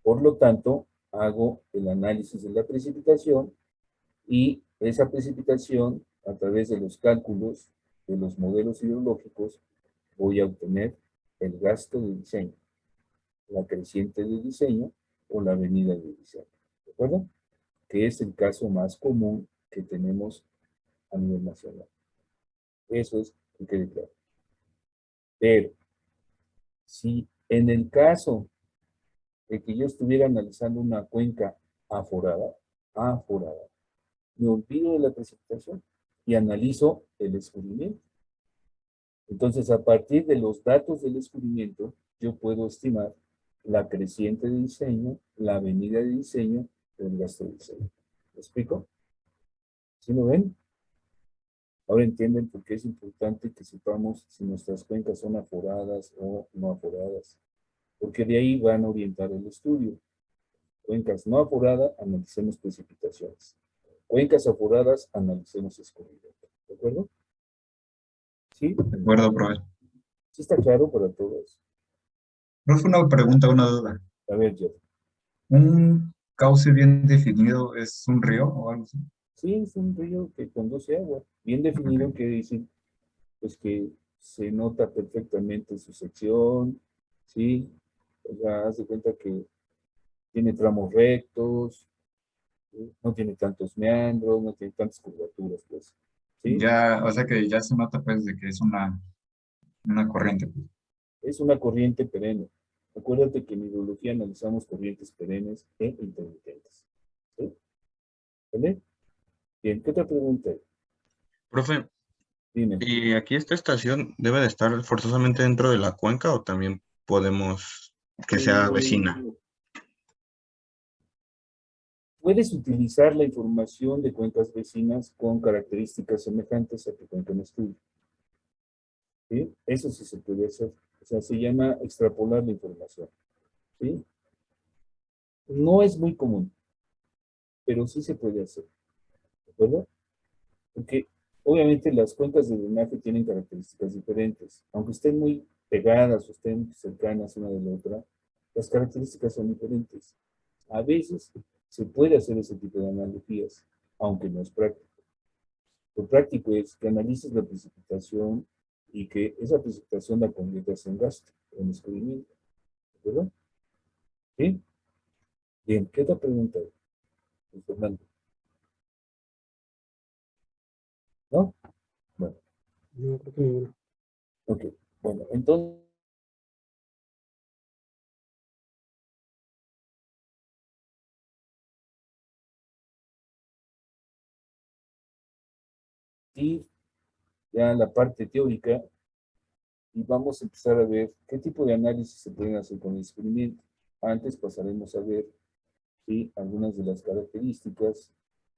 S4: Por lo tanto, hago el análisis de la precipitación y esa precipitación, a través de los cálculos de los modelos hidrológicos, voy a obtener el gasto de diseño, la creciente de diseño o la avenida de diseño. ¿De acuerdo? Que es el caso más común que tenemos a nivel nacional. Eso es que quede claro. Pero, si en el caso de que yo estuviera analizando una cuenca aforada, me olvido de la precipitación y analizo el escurrimiento. Entonces, a partir de los datos del escurrimiento, yo puedo estimar la creciente de diseño, la avenida de diseño, el gasto de diseño. ¿Me explico? ¿Sí lo ven? Ahora entienden por qué es importante que sepamos si nuestras cuencas son aforadas o no aforadas. Porque de ahí van a orientar el estudio. Cuencas no aforadas, analicemos precipitaciones. Cuencas aforadas, analicemos escurrimiento. ¿De acuerdo? ¿Sí?
S10: De acuerdo, profe.
S4: ¿Sí está claro para todos?
S10: Profe, una pregunta, una duda.
S4: A ver, Jeff.
S10: ¿Un cauce bien definido es un río o algo así?
S4: Sí, es un río que conduce agua. Bien definido, que dice, pues que se nota perfectamente su sección, ¿sí? O sea, haz de cuenta que tiene tramos rectos, ¿sí? No tiene tantos meandros, no tiene tantas curvaturas, pues, ¿sí?
S10: Ya, o sea que ya se nota pues de que es una corriente, pues.
S4: Es una corriente perenne. Acuérdate que en hidrología analizamos corrientes perennes e intermitentes. ¿Sí? ¿Vale? Bien, ¿qué otra pregunta hay?
S6: Profe,
S4: Dime.
S7: ¿Y aquí esta estación debe de estar forzosamente dentro de la cuenca o también podemos que sea vecina?
S4: Puedes utilizar la información de cuencas vecinas con características semejantes a tu cuenca en estudio. ¿Sí? Eso sí se puede hacer. O sea, se llama extrapolar la información. ¿Sí? No es muy común, pero sí se puede hacer. ¿De acuerdo? Porque obviamente las cuencas de drenaje tienen características diferentes. Aunque estén muy pegadas o estén cercanas una de la otra, las características son diferentes. A veces se puede hacer ese tipo de analogías, aunque no es práctico. Lo práctico es que analices la precipitación y que esa precipitación la conviertas en gasto, en descubrimiento. ¿De acuerdo? ¿Sí? Bien, ¿qué otra pregunta, Fernando? ¿No? Bueno.
S1: No, creo que ninguna.
S4: Ok, bueno, entonces, y ya la parte teórica, y vamos a empezar a ver qué tipo de análisis se pueden hacer con el experimento. Antes pasaremos a ver algunas de las características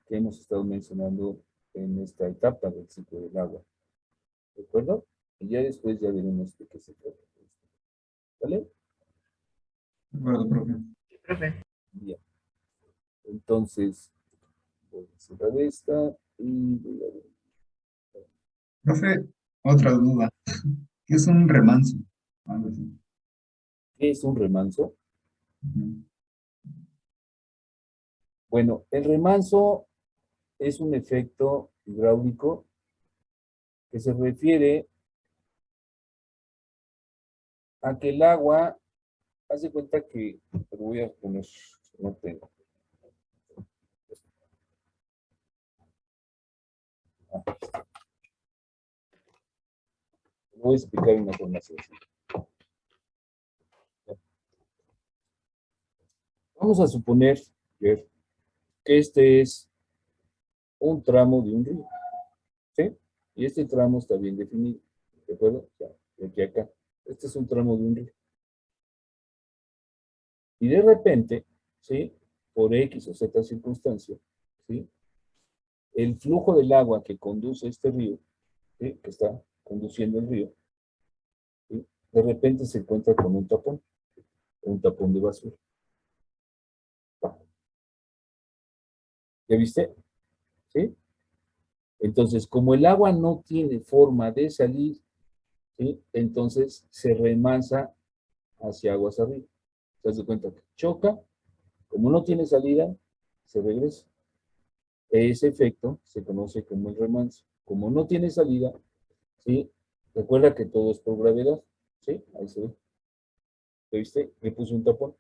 S4: que hemos estado mencionando en esta etapa del ciclo del agua. ¿De acuerdo? Y ya después ya veremos de qué se trata. ¿Vale?
S10: De acuerdo, profe.
S9: Profe.
S4: Bien. Entonces, voy a cerrar esta y voy a ver.
S10: Profe, otra duda. ¿Qué es un remanso? Algo así.
S4: ¿Qué es un remanso?
S10: Ujú.
S4: Bueno, el remanso es un efecto hidráulico que se refiere a que el agua, haz de cuenta que, lo voy a poner, no tengo. Voy a explicar una forma sencilla. Vamos a suponer que este es un tramo de un río, ¿sí? Y este tramo está bien definido, ¿de acuerdo? O sea, de aquí a acá. Este es un tramo de un río. Y de repente, ¿sí? Por X o Z circunstancia, ¿sí? El flujo del agua que conduce este río, ¿sí? Que está conduciendo el río, ¿sí? De repente se encuentra con un tapón de basura. ¿Ya viste? ¿Sí? Entonces, como el agua no tiene forma de salir, ¿sí? Entonces se remansa hacia aguas arriba. ¿Te das cuenta? Que choca, como no tiene salida, se regresa. Ese efecto se conoce como el remanso. Como no tiene salida, ¿sí? Recuerda que todo es por gravedad, ¿sí? Ahí se ve. ¿Lo viste? Le puse un tapón.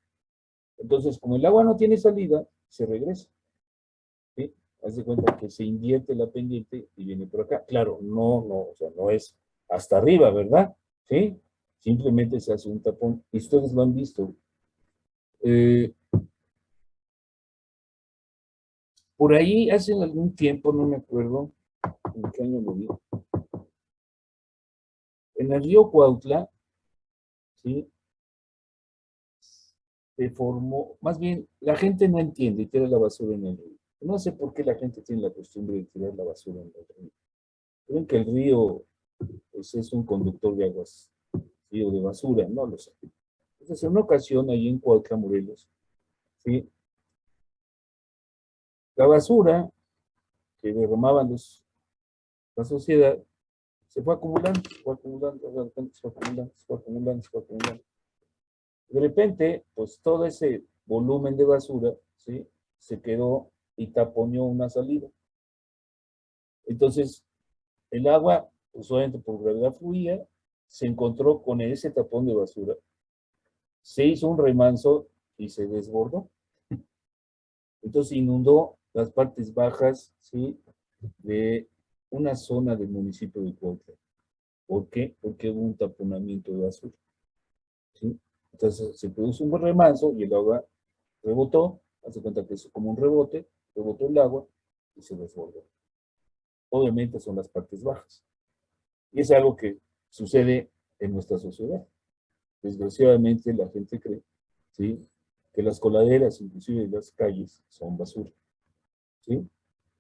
S4: Entonces, como el agua no tiene salida, se regresa, ¿sí? Haz de cuenta que se invierte la pendiente y viene por acá. Claro, o sea, no es hasta arriba, ¿verdad? ¿Sí? Simplemente se hace un tapón. Y ustedes lo han visto. Por ahí, hace algún tiempo, no me acuerdo en qué año lo vi, en el río Cuautla, ¿sí? Se formó, más bien, la gente no entiende y tira la basura en el río. No sé por qué la gente tiene la costumbre de tirar la basura en el río. Creen que el río pues, es un conductor de aguas, ¿sí? O de basura, no lo sé. Entonces, en una ocasión, ahí en Cuautla, Morelos, ¿sí? La basura que derramaban la sociedad se fue acumulando, se fue acumulando, de repente se fue acumulando, se fue acumulando, se fue acumulando. De repente, pues todo ese volumen de basura, ¿sí? Se quedó y taponeó una salida. Entonces, el agua, usualmente por gravedad fluía, se encontró con ese tapón de basura, se hizo un remanso y se desbordó. Entonces inundó las partes bajas, ¿sí? De una zona del municipio de Cuautla. ¿Por qué? Porque hubo un taponamiento de basura, ¿sí? Entonces se produjo un remanso y el agua rebotó, hace cuenta que es como un rebote, rebotó el agua y se desbordó. Obviamente son las partes bajas. Y es algo que sucede en nuestra sociedad. Desgraciadamente la gente cree, ¿sí?, que las coladeras, inclusive las calles, son basura, ¿sí?,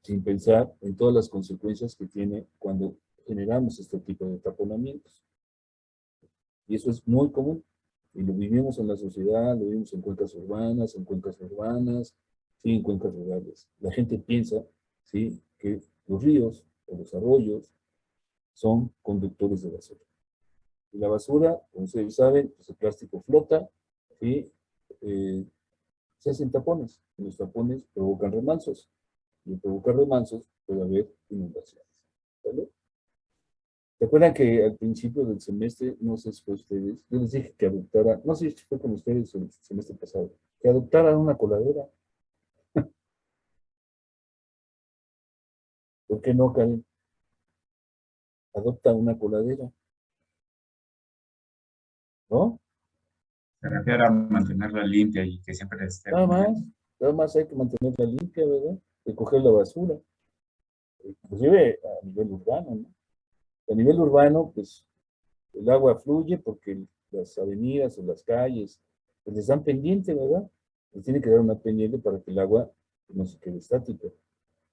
S4: sin pensar en todas las consecuencias que tiene cuando generamos este tipo de taponamientos. Y eso es muy común. Y lo vivimos en la sociedad, lo vivimos en cuencas urbanas, sí, en cuencas rurales. La gente piensa, ¿sí?, que los ríos o los arroyos son conductores de basura. Y la basura, como ustedes saben, pues el plástico flota y se hacen tapones. Y los tapones provocan remansos. Y al provocar remansos puede haber inundaciones. ¿Vale? ¿Se acuerdan que al principio del semestre, no sé si fue ustedes, yo les dije que adoptara, no sé si fue con ustedes el semestre pasado, que adoptaran una coladera? ¿Por qué no, Karen? Adopta una coladera, ¿no?
S10: Se refiere a mantenerla limpia y que siempre esté
S4: Nada más hay que mantenerla limpia, ¿verdad? Recoger la basura, inclusive a nivel urbano, ¿no? A nivel urbano, pues el agua fluye porque las avenidas o las calles pues les dan pendiente, ¿verdad? Les tiene que dar una pendiente para que el agua no se quede estática.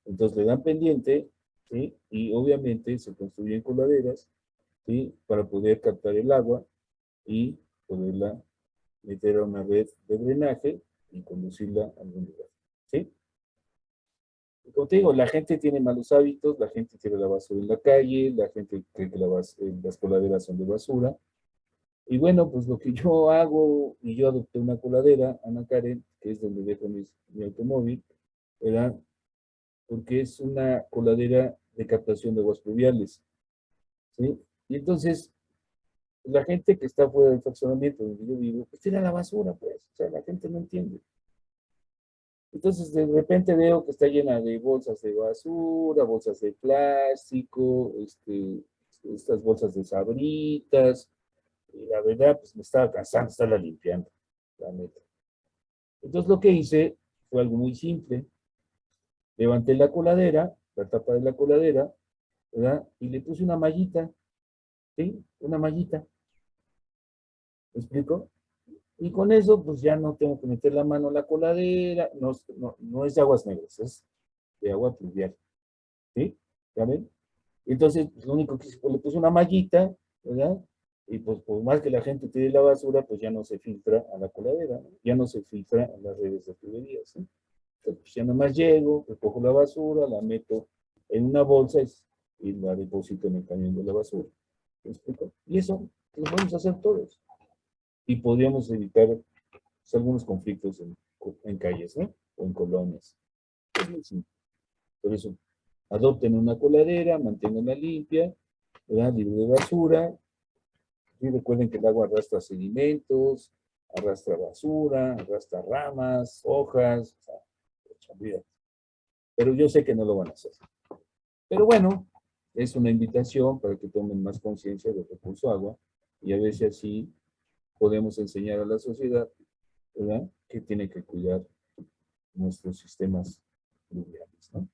S4: Entonces le dan pendiente, ¿sí? Y obviamente se construyen coladeras, ¿sí?, para poder captar el agua y poderla meter a una red de drenaje y conducirla a algún lugar, ¿sí? Y como te digo, la gente tiene malos hábitos, la gente tira la basura en la calle, la gente cree que las coladeras son de basura. Y bueno, pues lo que yo hago, y yo adopté una coladera, Ana Karen, que es donde dejo mi automóvil, ¿verdad? Porque es una coladera de captación de aguas pluviales, ¿sí? Y entonces, la gente que está fuera del fraccionamiento donde yo vivo, pues tira la basura, pues, o sea, la gente no entiende. Entonces, de repente veo que está llena de bolsas de basura, bolsas de plástico, estas bolsas de sabritas, y la verdad, pues me estaba cansando de estarla limpiando, la neta. Entonces, lo que hice fue algo muy simple. Levanté la coladera, la tapa de la coladera, ¿verdad? Y le puse una mallita, ¿sí? Una mallita. ¿Me explico? Y con eso, pues ya no tengo que meter la mano a la coladera, no es de aguas negras, es de agua pluvial, ¿sí? ¿Ya ven? Entonces, pues, lo único que hice fue le puse una mallita, ¿verdad? Y pues por más que la gente tire la basura, pues ya no se filtra a la coladera, ¿no? Ya no se filtra a las redes de tuberías, ¿sí? Entonces, pues ya nada más llego, recojo la basura, la meto en una bolsa y la deposito en el camión de la basura. ¿Me explico? Y eso lo podemos hacer todos. Y podríamos evitar pues, algunos conflictos en calles, ¿no? O en colonias. Es muy simple. Por eso, adopten una coladera, manténganla limpia, ¿verdad? Libre de basura. Y recuerden que el agua arrastra sedimentos, arrastra basura, arrastra ramas, hojas, o sea, olvídate. Pero yo sé que no lo van a hacer. Pero bueno, es una invitación para que tomen más conciencia del recurso agua y a ver si así podemos enseñar a la sociedad, ¿verdad?, que tiene que cuidar nuestros sistemas fluviales, ¿no?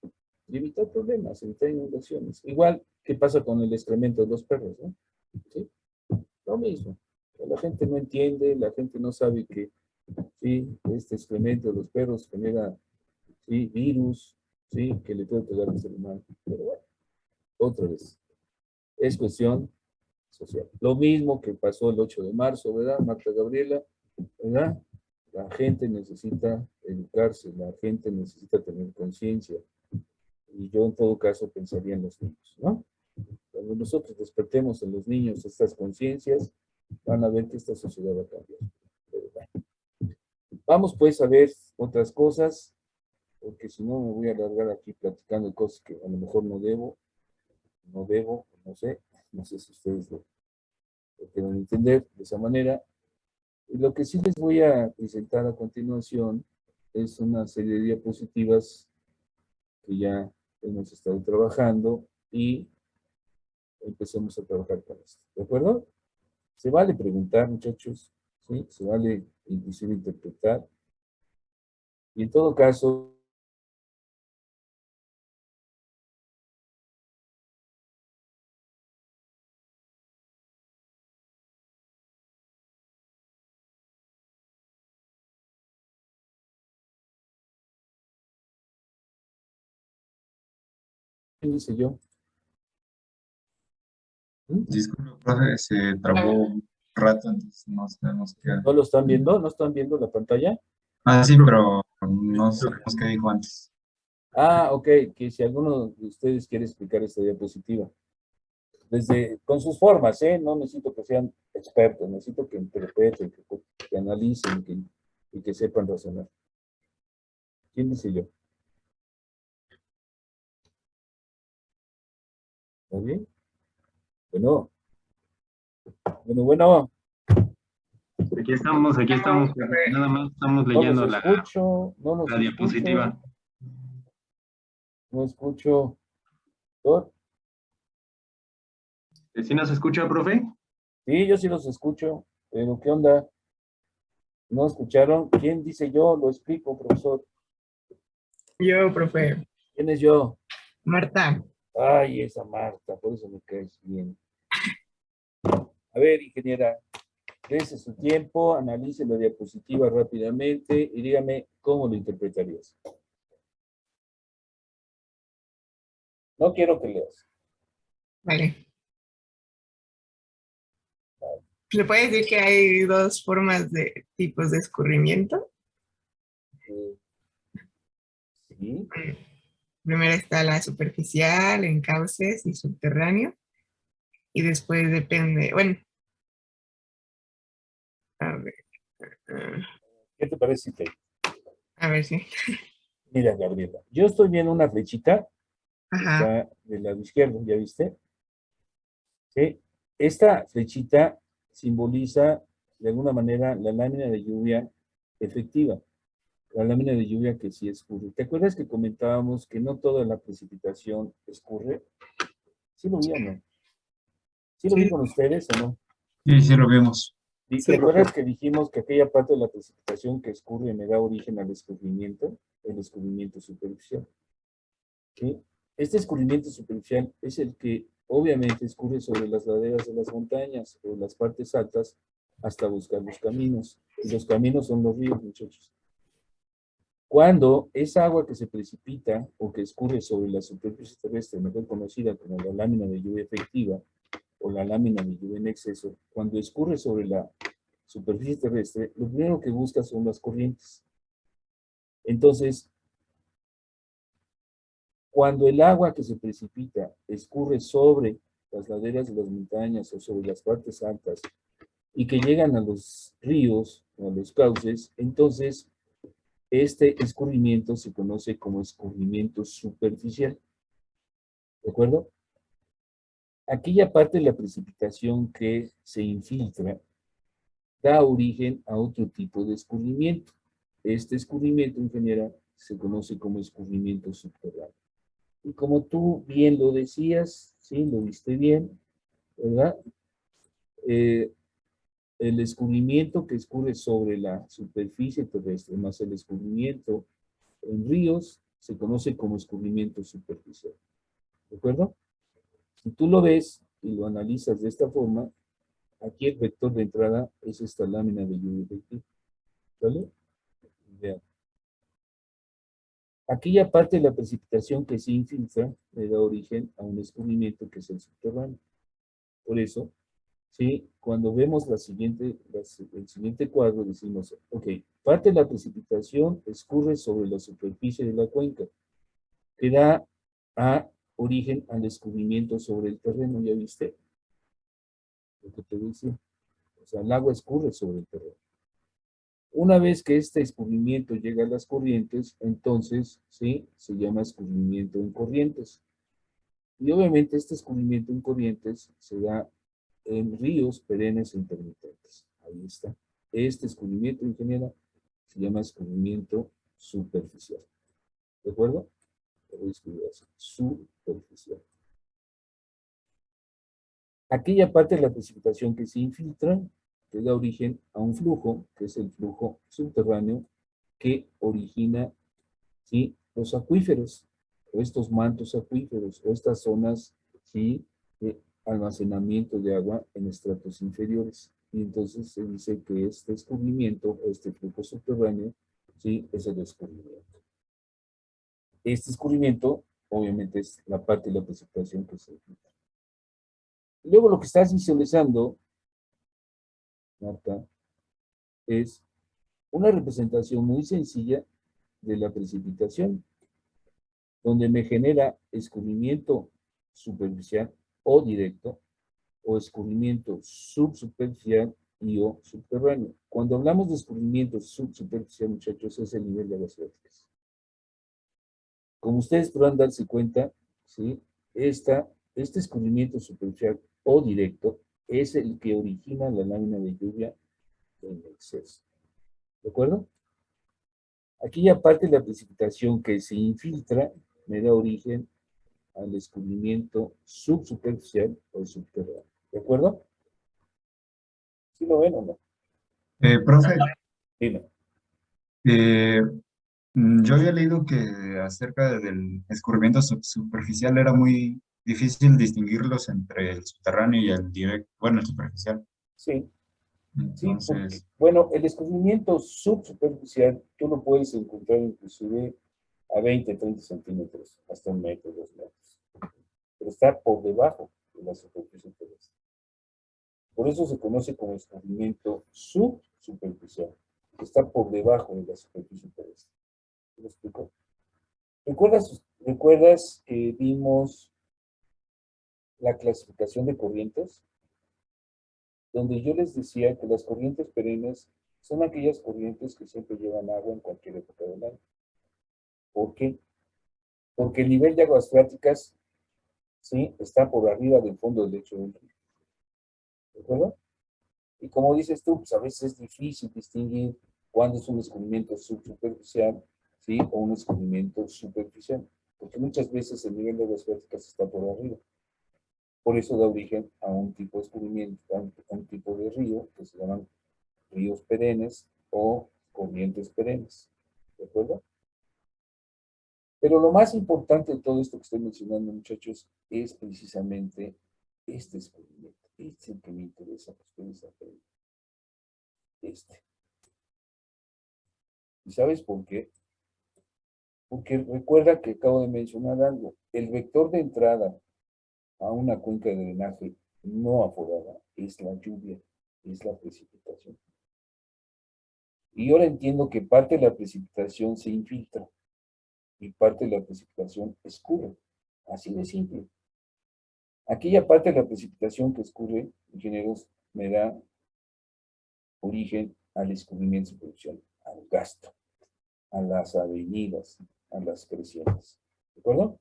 S4: Y evitar problemas, evitar inundaciones. Igual que pasa con el excremento de los perros, ¿no? ¿Sí? Lo mismo. La gente no entiende, la gente no sabe que sí, este excremento de los perros genera, sí, virus, sí, que le puede pegar al ser humano. Pero bueno, otra vez, es cuestión social. Lo mismo que pasó el 8 de marzo, ¿verdad, Marta Gabriela? ¿Verdad? La gente necesita educarse, la gente necesita tener conciencia. Y yo en todo caso pensaría en los niños, ¿no? Cuando nosotros despertemos en los niños estas conciencias, van a ver que esta sociedad va a cambiar. Pero bueno. Vamos pues a ver otras cosas, porque si no me voy a alargar aquí platicando cosas que a lo mejor no sé si ustedes lo quieren entender de esa manera. Y lo que sí les voy a presentar a continuación es una serie de diapositivas que ya hemos estado trabajando y empecemos a trabajar con esto. ¿De acuerdo? Se vale preguntar, muchachos, ¿sí? Se vale inclusive interpretar. Y en todo caso, ¿Quién dice yo?
S10: Disculpe, profe, se trabó un rato, entonces no sabemos qué.
S4: ¿No lo están viendo? ¿No están viendo la pantalla?
S10: Ah, sí, pero no sabemos qué dijo antes.
S4: Ah, ok, que si alguno de ustedes quiere explicar esta diapositiva. Con sus formas, ¿eh? No necesito que sean expertos, necesito que interpreten, que analicen y que sepan razonar. ¿Quién dice yo? ¿Está bien? Bueno. Bueno.
S3: Aquí estamos, profe. Nada más estamos
S4: No
S3: leyendo
S4: los escucho, no los
S3: la diapositiva.
S4: escucho. No escucho. ¿Por?
S3: ¿Sí nos escucha, profe?
S4: Sí, yo sí los escucho, pero ¿qué onda? ¿No escucharon? ¿Quién dice yo? Lo explico, profesor.
S9: Yo, profe.
S4: ¿Quién es yo?
S9: Marta.
S4: Ay, esa Marta, por eso me caes bien. A ver, ingeniera, dése su tiempo, analice la diapositiva rápidamente y dígame cómo lo interpretarías. No quiero que leas.
S9: Vale. ¿Le puede decir que hay dos formas de tipos de escurrimiento?
S4: Sí.
S9: Primero está la superficial, en cauces y subterráneo. Y después depende, bueno. A ver.
S4: ¿Qué te parece, Tei?
S9: A ver si.
S4: Mira, Gabriela, yo estoy viendo una flechita que
S9: Ajá.
S4: está del lado izquierdo, ¿ya viste? ¿Sí? Esta flechita simboliza de alguna manera la lámina de lluvia efectiva, la lámina de lluvia que sí escurre. ¿Te acuerdas que comentábamos que no toda la precipitación escurre? ¿Sí lo vi o no? ¿Sí lo vi con ustedes o no?
S10: Sí, sí lo vimos.
S4: ¿Y
S1: Sí,
S4: te acuerdas
S1: profe.
S4: que dijimos que aquella parte de la precipitación que escurre me da origen al escurrimiento, el escurrimiento superficial? ¿Sí? Este escurrimiento superficial es el que obviamente escurre sobre las laderas de las montañas o las partes altas hasta buscar los caminos. Y los caminos son los ríos, muchachos. Cuando esa agua que se precipita o que escurre sobre la superficie terrestre, mejor conocida como la lámina de lluvia efectiva o la lámina de lluvia en exceso, cuando escurre sobre la superficie terrestre, lo primero que busca son las corrientes. Entonces, cuando el agua que se precipita escurre sobre las laderas de las montañas o sobre las partes altas y que llegan a los ríos o a los cauces, entonces este escurrimiento se conoce como escurrimiento superficial. ¿De acuerdo? Aquella parte de la precipitación que se infiltra da origen a otro tipo de escurrimiento. Este escurrimiento en general se conoce como escurrimiento subterráneo. Y como tú bien lo decías, sí, lo viste bien, ¿verdad? El escurrimiento que escurre sobre la superficie terrestre más el escurrimiento en ríos se conoce como escurrimiento superficial. ¿De acuerdo? Si tú lo ves y lo analizas de esta forma, aquí el vector de entrada es esta lámina de lluvia efectiva. ¿Vale? Vean. Aquella parte de la precipitación que se infiltra le da origen a un escurrimiento que es el subterráneo. Por eso, ¿sí? Cuando vemos el siguiente cuadro, decimos, ok, parte de la precipitación escurre sobre la superficie de la cuenca, que da a origen al escurrimiento sobre el terreno, ¿ya viste? Lo que te decía. O sea, el agua escurre sobre el terreno. Una vez que este escurrimiento llega a las corrientes, entonces, ¿sí? Se llama escurrimiento en corrientes. Y obviamente este escurrimiento en corrientes se da en ríos perennes e intermitentes. Ahí está. Este escurrimiento, ingeniera, se llama escurrimiento superficial. ¿De acuerdo? Lo voy a escribir así. Superficial. Aquella parte de la precipitación que se infiltra, que da origen a un flujo, que es el flujo subterráneo, que origina, ¿sí? Los acuíferos, o estos mantos acuíferos, o estas zonas, ¿sí? De almacenamiento de agua en estratos inferiores. Y entonces se dice que este escurrimiento, o este flujo subterráneo, ¿sí? Es el escurrimiento. Este escurrimiento obviamente es la parte de la precipitación que se infiltra. Luego lo que estás visualizando, Marta, es una representación muy sencilla de la precipitación, donde me genera escurrimiento superficial o directo, o escurrimiento subsuperficial y o subterráneo. Cuando hablamos de escurrimiento subsuperficial, muchachos, es el nivel de aguas fértiles. Como ustedes podrán darse cuenta, ¿sí? Este escurrimiento superficial o directo es el que origina la lámina de lluvia en exceso. ¿De acuerdo? Aquella parte de la precipitación que se infiltra me da origen al escurrimiento subsuperficial o subterráneo. ¿De acuerdo? ¿Sí lo ven o no?
S10: Profe,
S4: Dime.
S10: yo había leído que acerca del escurrimiento superficial era muy difícil distinguirlos entre el subterráneo y el directo, bueno, el superficial.
S4: Sí. Sí, porque,
S10: Entonces,
S4: bueno, el escurrimiento subsuperficial tú lo puedes encontrar inclusive a 20, 30 centímetros, hasta 1 metro, 2 metros. Pero está por debajo de la superficie terrestre. Por eso se conoce como escurrimiento subsuperficial, que está por debajo de la superficie terrestre. ¿Me lo explico? ¿Recuerdas que vimos la clasificación de corrientes? Donde yo les decía que las corrientes perennes son aquellas corrientes que siempre llevan agua en cualquier época del año. ¿Por qué? Porque el nivel de aguas freáticas, ¿sí?, está por arriba del fondo del lecho del río. ¿De acuerdo? Y como dices tú, pues a veces es difícil distinguir cuándo es un escurrimiento subsuperficial, ¿sí?, o un escurrimiento superficial. Porque muchas veces el nivel de aguas freáticas está por arriba. Por eso da origen a un tipo de escurrimiento, a un tipo de río que se llaman ríos perennes o corrientes perennes. ¿De acuerdo? Pero lo más importante de todo esto que estoy mencionando, muchachos, es precisamente este escurrimiento. Este es el que me interesa que ustedes aprendan. ¿Y sabes por qué? Porque recuerda que acabo de mencionar algo. El vector de entrada a una cuenca de drenaje no aforada es la lluvia, es la precipitación. Y ahora entiendo que parte de la precipitación se infiltra y parte de la precipitación escurre. Así de simple. Aquella parte de la precipitación que escurre, ingenieros, me da origen al escurrimiento superficial, al gasto, a las avenidas, a las crecientes. ¿De acuerdo?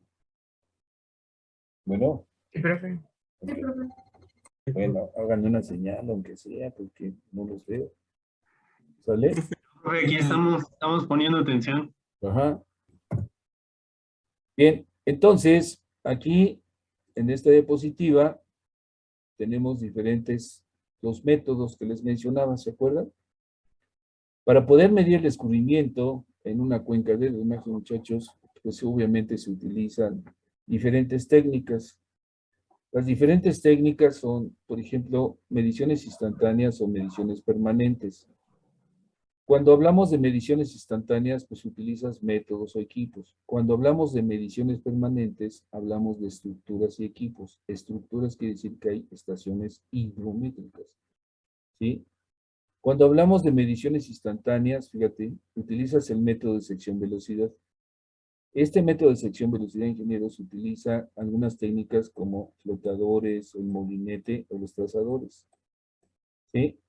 S4: Bueno.
S9: Sí, profe.
S4: Ok. Bueno, hagan una señal, aunque sea, porque no los veo. ¿Sale?
S3: Profe, aquí estamos poniendo atención.
S4: Ajá. Bien, entonces, aquí, en esta diapositiva, tenemos los métodos que les mencionaba, ¿se acuerdan? Para poder medir el escurrimiento en una cuenca de drenaje, muchachos, pues obviamente se utilizan diferentes técnicas. Las diferentes técnicas son, por ejemplo, mediciones instantáneas o mediciones permanentes. Cuando hablamos de mediciones instantáneas, pues utilizas métodos o equipos. Cuando hablamos de mediciones permanentes, hablamos de estructuras y equipos. Estructuras quiere decir que hay estaciones hidrométricas, ¿sí? Cuando hablamos de mediciones instantáneas, fíjate, utilizas el método de sección-velocidad. Este método de sección-velocidad, ingenieros, utiliza algunas técnicas como flotadores, el molinete o los trazadores, ¿sí?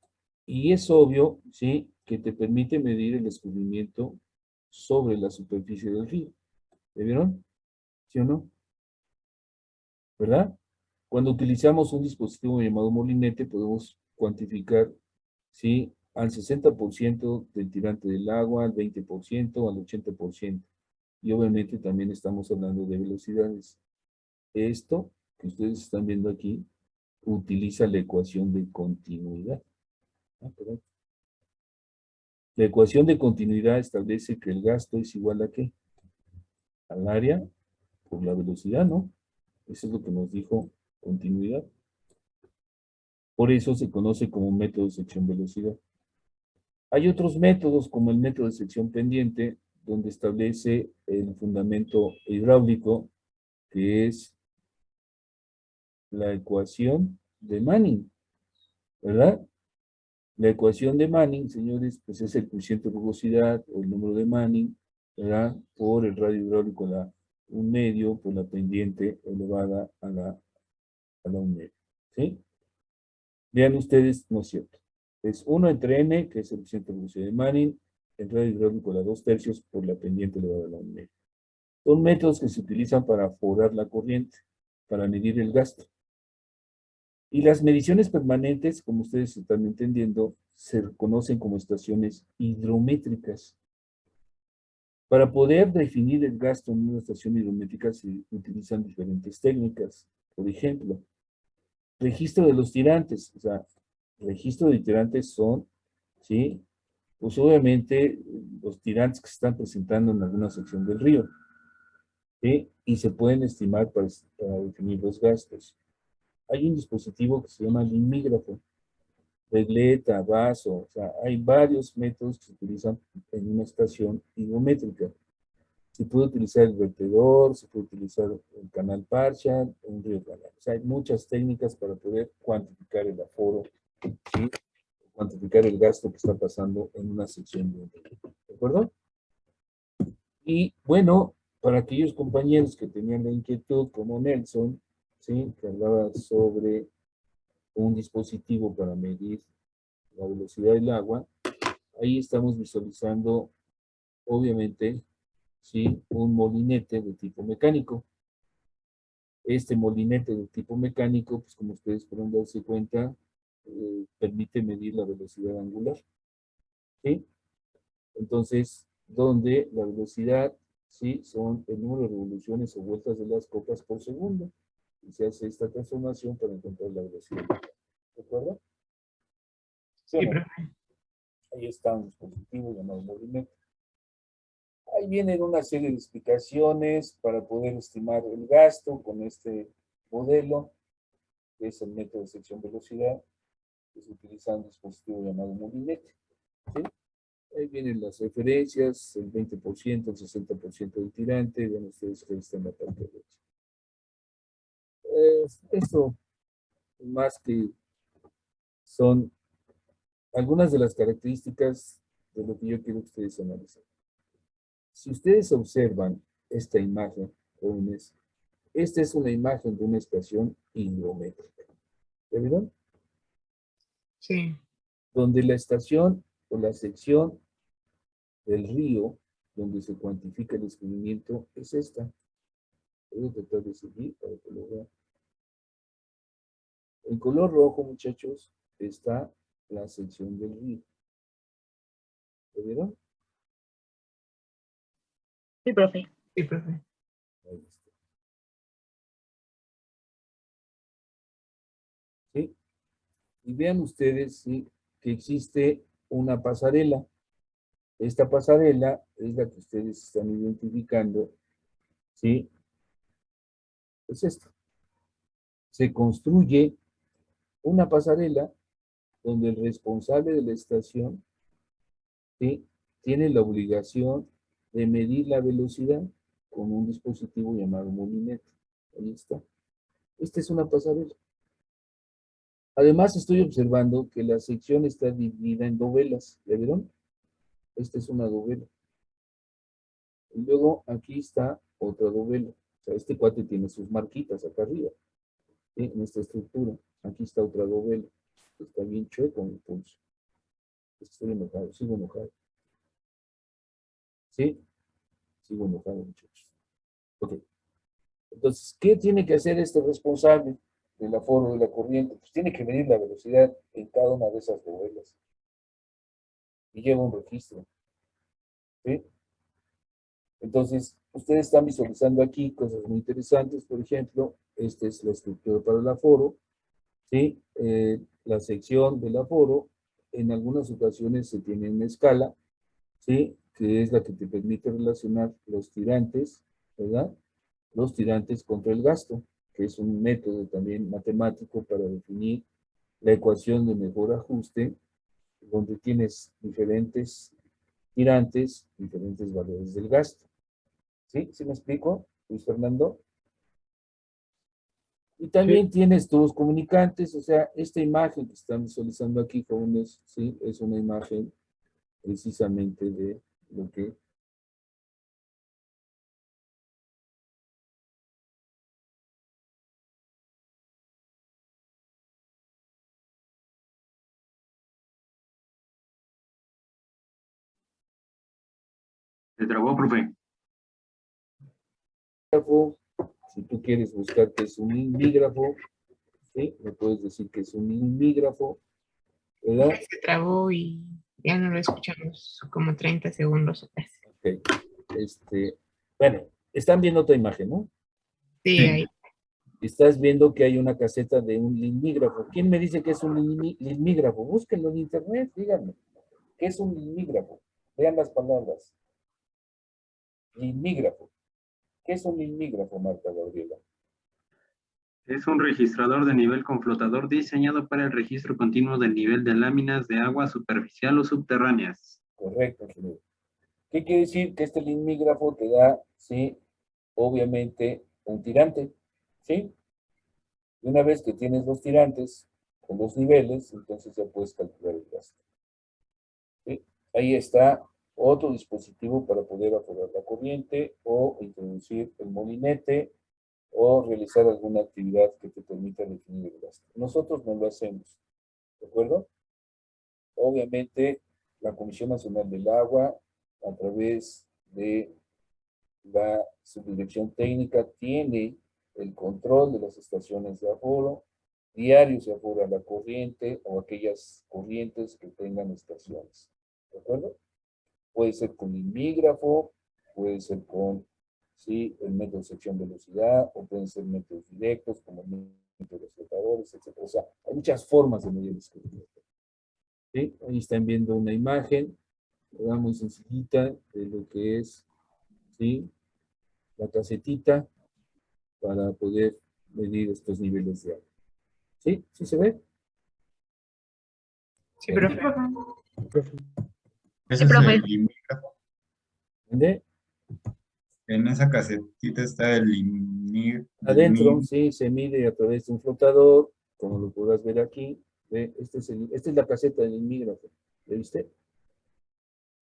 S4: Y es obvio, ¿sí?, que te permite medir el escurrimiento sobre la superficie del río. ¿Me vieron? ¿Sí o no? ¿Verdad? Cuando utilizamos un dispositivo llamado molinete, podemos cuantificar, ¿sí?, al 60% del tirante del agua, al 20%, al 80%. Y obviamente también estamos hablando de velocidades. Esto que ustedes están viendo aquí utiliza la ecuación de continuidad. Perdón. La ecuación de continuidad establece que el gasto es igual a ¿qué? Al área por la velocidad, ¿no? Eso es lo que nos dijo continuidad. Por eso se conoce como método de sección-velocidad. Hay otros métodos, como el método de sección pendiente, donde establece el fundamento hidráulico que es la ecuación de Manning, ¿verdad? La ecuación de Manning, señores, pues es el coeficiente de rugosidad o el número de Manning, ¿verdad? Por el radio hidráulico a un medio por la pendiente elevada a la un medio, ¿sí? Vean ustedes, no es cierto. Es 1 entre n, que es el coeficiente de rugosidad de Manning, el radio hidráulico a 2/3 por la pendiente elevada a la 1 medio. Son métodos que se utilizan para forar la corriente, para medir el gasto. Y las mediciones permanentes, como ustedes están entendiendo, se conocen como estaciones hidrométricas. Para poder definir el gasto en una estación hidrométrica se utilizan diferentes técnicas. Por ejemplo, registro de los tirantes. O sea, registro de tirantes son, ¿sí? Pues obviamente los tirantes que se están presentando en alguna sección del río. ¿Sí? Y se pueden estimar para definir los gastos. Hay un dispositivo que se llama limígrafo, regleta, vaso, o sea, hay varios métodos que se utilizan en una estación hidrométrica. Se puede utilizar el vertedor, se puede utilizar el canal Parshall, un río canal. O sea, hay muchas técnicas para poder cuantificar el aforo, ¿sí? Cuantificar el gasto que está pasando en una sección de un río. ¿De acuerdo? Y bueno, para aquellos compañeros que tenían la inquietud, como Nelson, ¿sí? Que hablaba sobre un dispositivo para medir la velocidad del agua, ahí estamos visualizando, obviamente, ¿sí? Un molinete de tipo mecánico. Este molinete de tipo mecánico, pues como ustedes pueden darse cuenta, permite medir la velocidad angular. ¿Sí? Entonces, donde la velocidad, ¿sí? Son el número de revoluciones o vueltas de las copas por segundo. Y se hace esta transformación para encontrar la velocidad. ¿De acuerdo? ¿Sí o no? Ahí está un dispositivo llamado movimiento. Ahí vienen una serie de explicaciones para poder estimar el gasto con este modelo, que es el método de sección velocidad, que se utiliza un dispositivo llamado molinete. ¿Sí? Ahí vienen las referencias, el 20%, el 60% del tirante, vean ustedes que está en la parte derecha. Esto, más que son algunas de las características de lo que yo quiero que ustedes analicen. Si ustedes observan esta imagen, jóvenes, esta es una imagen de una estación hidrométrica. ¿Ya vieron?
S9: Sí.
S4: Donde la estación o la sección del río, donde se cuantifica el escurrimiento, es esta. Voy a tratar de seguir para que lo vean. En color rojo, muchachos, está la sección del río. ¿Ya vieron?
S2: Sí, profe.
S9: Sí, profe.
S4: Ahí está. ¿Sí? Y vean ustedes, ¿sí? Que existe una pasarela. Esta pasarela es la que ustedes están identificando, ¿sí? Es esto. Se construye una pasarela donde el responsable de la estación, ¿sí? Tiene la obligación de medir la velocidad con un dispositivo llamado molinete. Ahí está. Esta es una pasarela. Además, estoy observando que la sección está dividida en dovelas. ¿Ya vieron? Esta es una dovela. Y luego aquí está otra dovela. O sea, este cuate tiene sus marquitas acá arriba, ¿sí? En esta estructura. Aquí está otra dovela. Está bien chueco mi pulso. Estoy enojado, sigo enojado. ¿Sí? Sigo enojado, muchachos. Ok. Entonces, ¿qué tiene que hacer este responsable del aforo de la corriente? Pues tiene que medir la velocidad en cada una de esas dovelas. Y lleva un registro. ¿Sí? Entonces, ustedes están visualizando aquí cosas muy interesantes. Por ejemplo, esta es la estructura para el aforo. ¿Sí? La sección del aforo, en algunas ocasiones se tiene una escala, ¿sí? Que es la que te permite relacionar los tirantes, ¿verdad? Los tirantes contra el gasto, que es un método también matemático para definir la ecuación de mejor ajuste, donde tienes diferentes tirantes, diferentes valores del gasto. ¿Sí? ¿Sí me explico, Luis Fernando? Y también tienes tus comunicantes, o sea, esta imagen que están visualizando aquí, jóvenes, ¿sí? Es una imagen precisamente de lo que...
S3: Se trabó, profe.
S4: Si tú quieres buscar qué es un limígrafo, ¿sí? Me puedes decir que es un limígrafo, ¿verdad?
S9: Se trabó y ya no lo escuchamos como 30 segundos atrás.
S4: Ok. Bueno, están viendo otra imagen, ¿no?
S9: Sí, ahí.
S4: Estás viendo que hay una caseta de un limígrafo. ¿Quién me dice que es un limígrafo? Búsquenlo en internet, díganme. ¿Qué es un limígrafo? Vean las palabras. Limígrafo. ¿Qué es un limígrafo, Marta Gabriela?
S3: Es un registrador de nivel con flotador diseñado para el registro continuo del nivel de láminas de agua superficial o subterráneas.
S4: Correcto, ingeniero. ¿Qué quiere decir? Que este limígrafo te da, sí, obviamente, un tirante, ¿sí? Y una vez que tienes los tirantes con los niveles, entonces ya puedes calcular el gasto. ¿Sí? Ahí está otro dispositivo para poder aforar la corriente o introducir el molinete o realizar alguna actividad que te permita definir el gasto. Nosotros no lo hacemos, ¿de acuerdo? Obviamente, la Comisión Nacional del Agua, a través de la subdirección técnica, tiene el control de las estaciones de aforo. Diario se afora la corriente o aquellas corrientes que tengan estaciones. ¿De acuerdo? Puede ser con limígrafo, puede ser con, sí, el método de sección velocidad, o pueden ser métodos directos, como el método de los flotadores, etc. O sea, hay muchas formas de medir el escurrimiento. ¿Sí? Ahí están viendo una imagen, ¿verdad? Muy sencillita de lo que es, ¿sí? La casetita para poder medir estos niveles de agua. ¿Sí? ¿Sí se ve?
S9: Sí, profe.
S10: Ese es el limígrafo.
S4: ¿Dónde?
S10: En esa casetita está el
S4: Adentro, sí, se mide a través de un flotador, como lo podrás ver aquí. ¿Ve? Esta es la caseta del limígrafo. ¿Ya viste?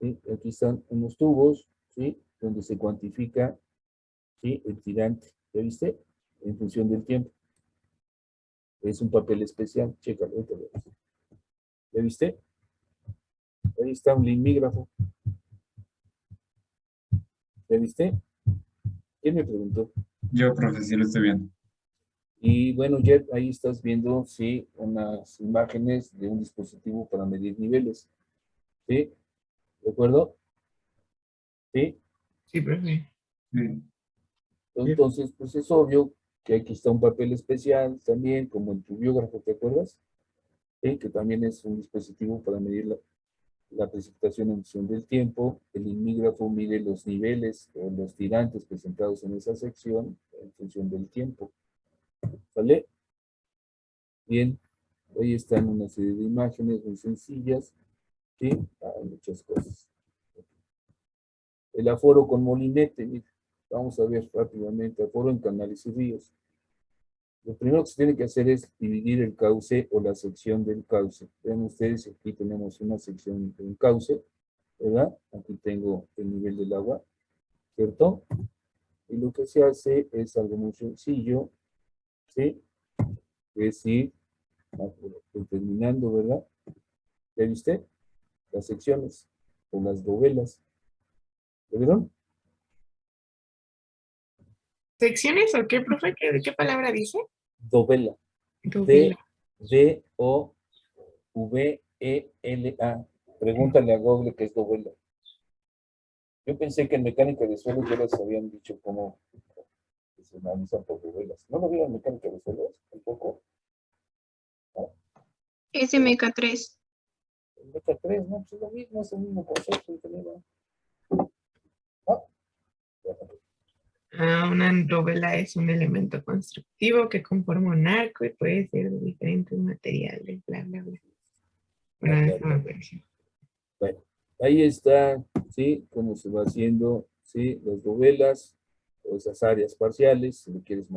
S4: ¿Sí? Aquí están unos tubos, ¿sí? Donde se cuantifica, ¿sí? El tirante. ¿Ya viste? En función del tiempo. Es un papel especial. Chécalo. Ahorita lo ves. ¿Ya viste? Ahí está un limígrafo. ¿Ya viste? ¿Quién me preguntó?
S10: Yo, profe, sí lo estoy viendo.
S4: Y bueno, Jet, ahí estás viendo, sí, unas imágenes de un dispositivo para medir niveles. ¿Sí? ¿De acuerdo? ¿Sí?
S9: Sí, profe.
S10: Sí.
S4: Entonces, pues es obvio que aquí está un papel especial también, como el tubiógrafo, ¿te acuerdas? ¿Sí? Que también es un dispositivo para medir la precipitación en función del tiempo. El limígrafo mide los niveles o los tirantes presentados en esa sección en función del tiempo. ¿Sale? Bien, ahí están una serie de imágenes muy sencillas. ¿Sí? Hay muchas cosas. El aforo con molinete, mira. Vamos a ver rápidamente, aforo en canales y ríos. Lo primero que se tiene que hacer es dividir el cauce o la sección del cauce. Vean ustedes, aquí tenemos una sección de un cauce, ¿verdad? Aquí tengo el nivel del agua, ¿cierto? Y lo que se hace es algo muy sencillo, ¿sí? Es ir determinando, ¿verdad? ¿Ya viste? Las secciones o las dovelas. ¿Lo vieron?
S9: ¿Secciones o qué, profe? ¿Qué palabra dice?
S4: Dovela.
S9: Dovela.
S4: D-O-V-E-L-A. Pregúntale a Google qué es dovela. Yo pensé que en mecánica de suelos ya les habían dicho cómo se analizan por dovelas. ¿No lo vieron en mecánica de suelos? Tampoco. ¿No?
S2: SMK3.
S4: En Meta 3, no, pues es lo mismo, es el mismo concepto, ingeniero.
S9: Una dovela es un elemento constructivo que conforma un arco y puede ser de diferentes materiales, bla, bla, bla. Bueno, eso me pareció.
S4: Bueno, ahí está, ¿sí? Cómo se va haciendo, ¿sí? Las dovelas o esas áreas parciales, si lo quieres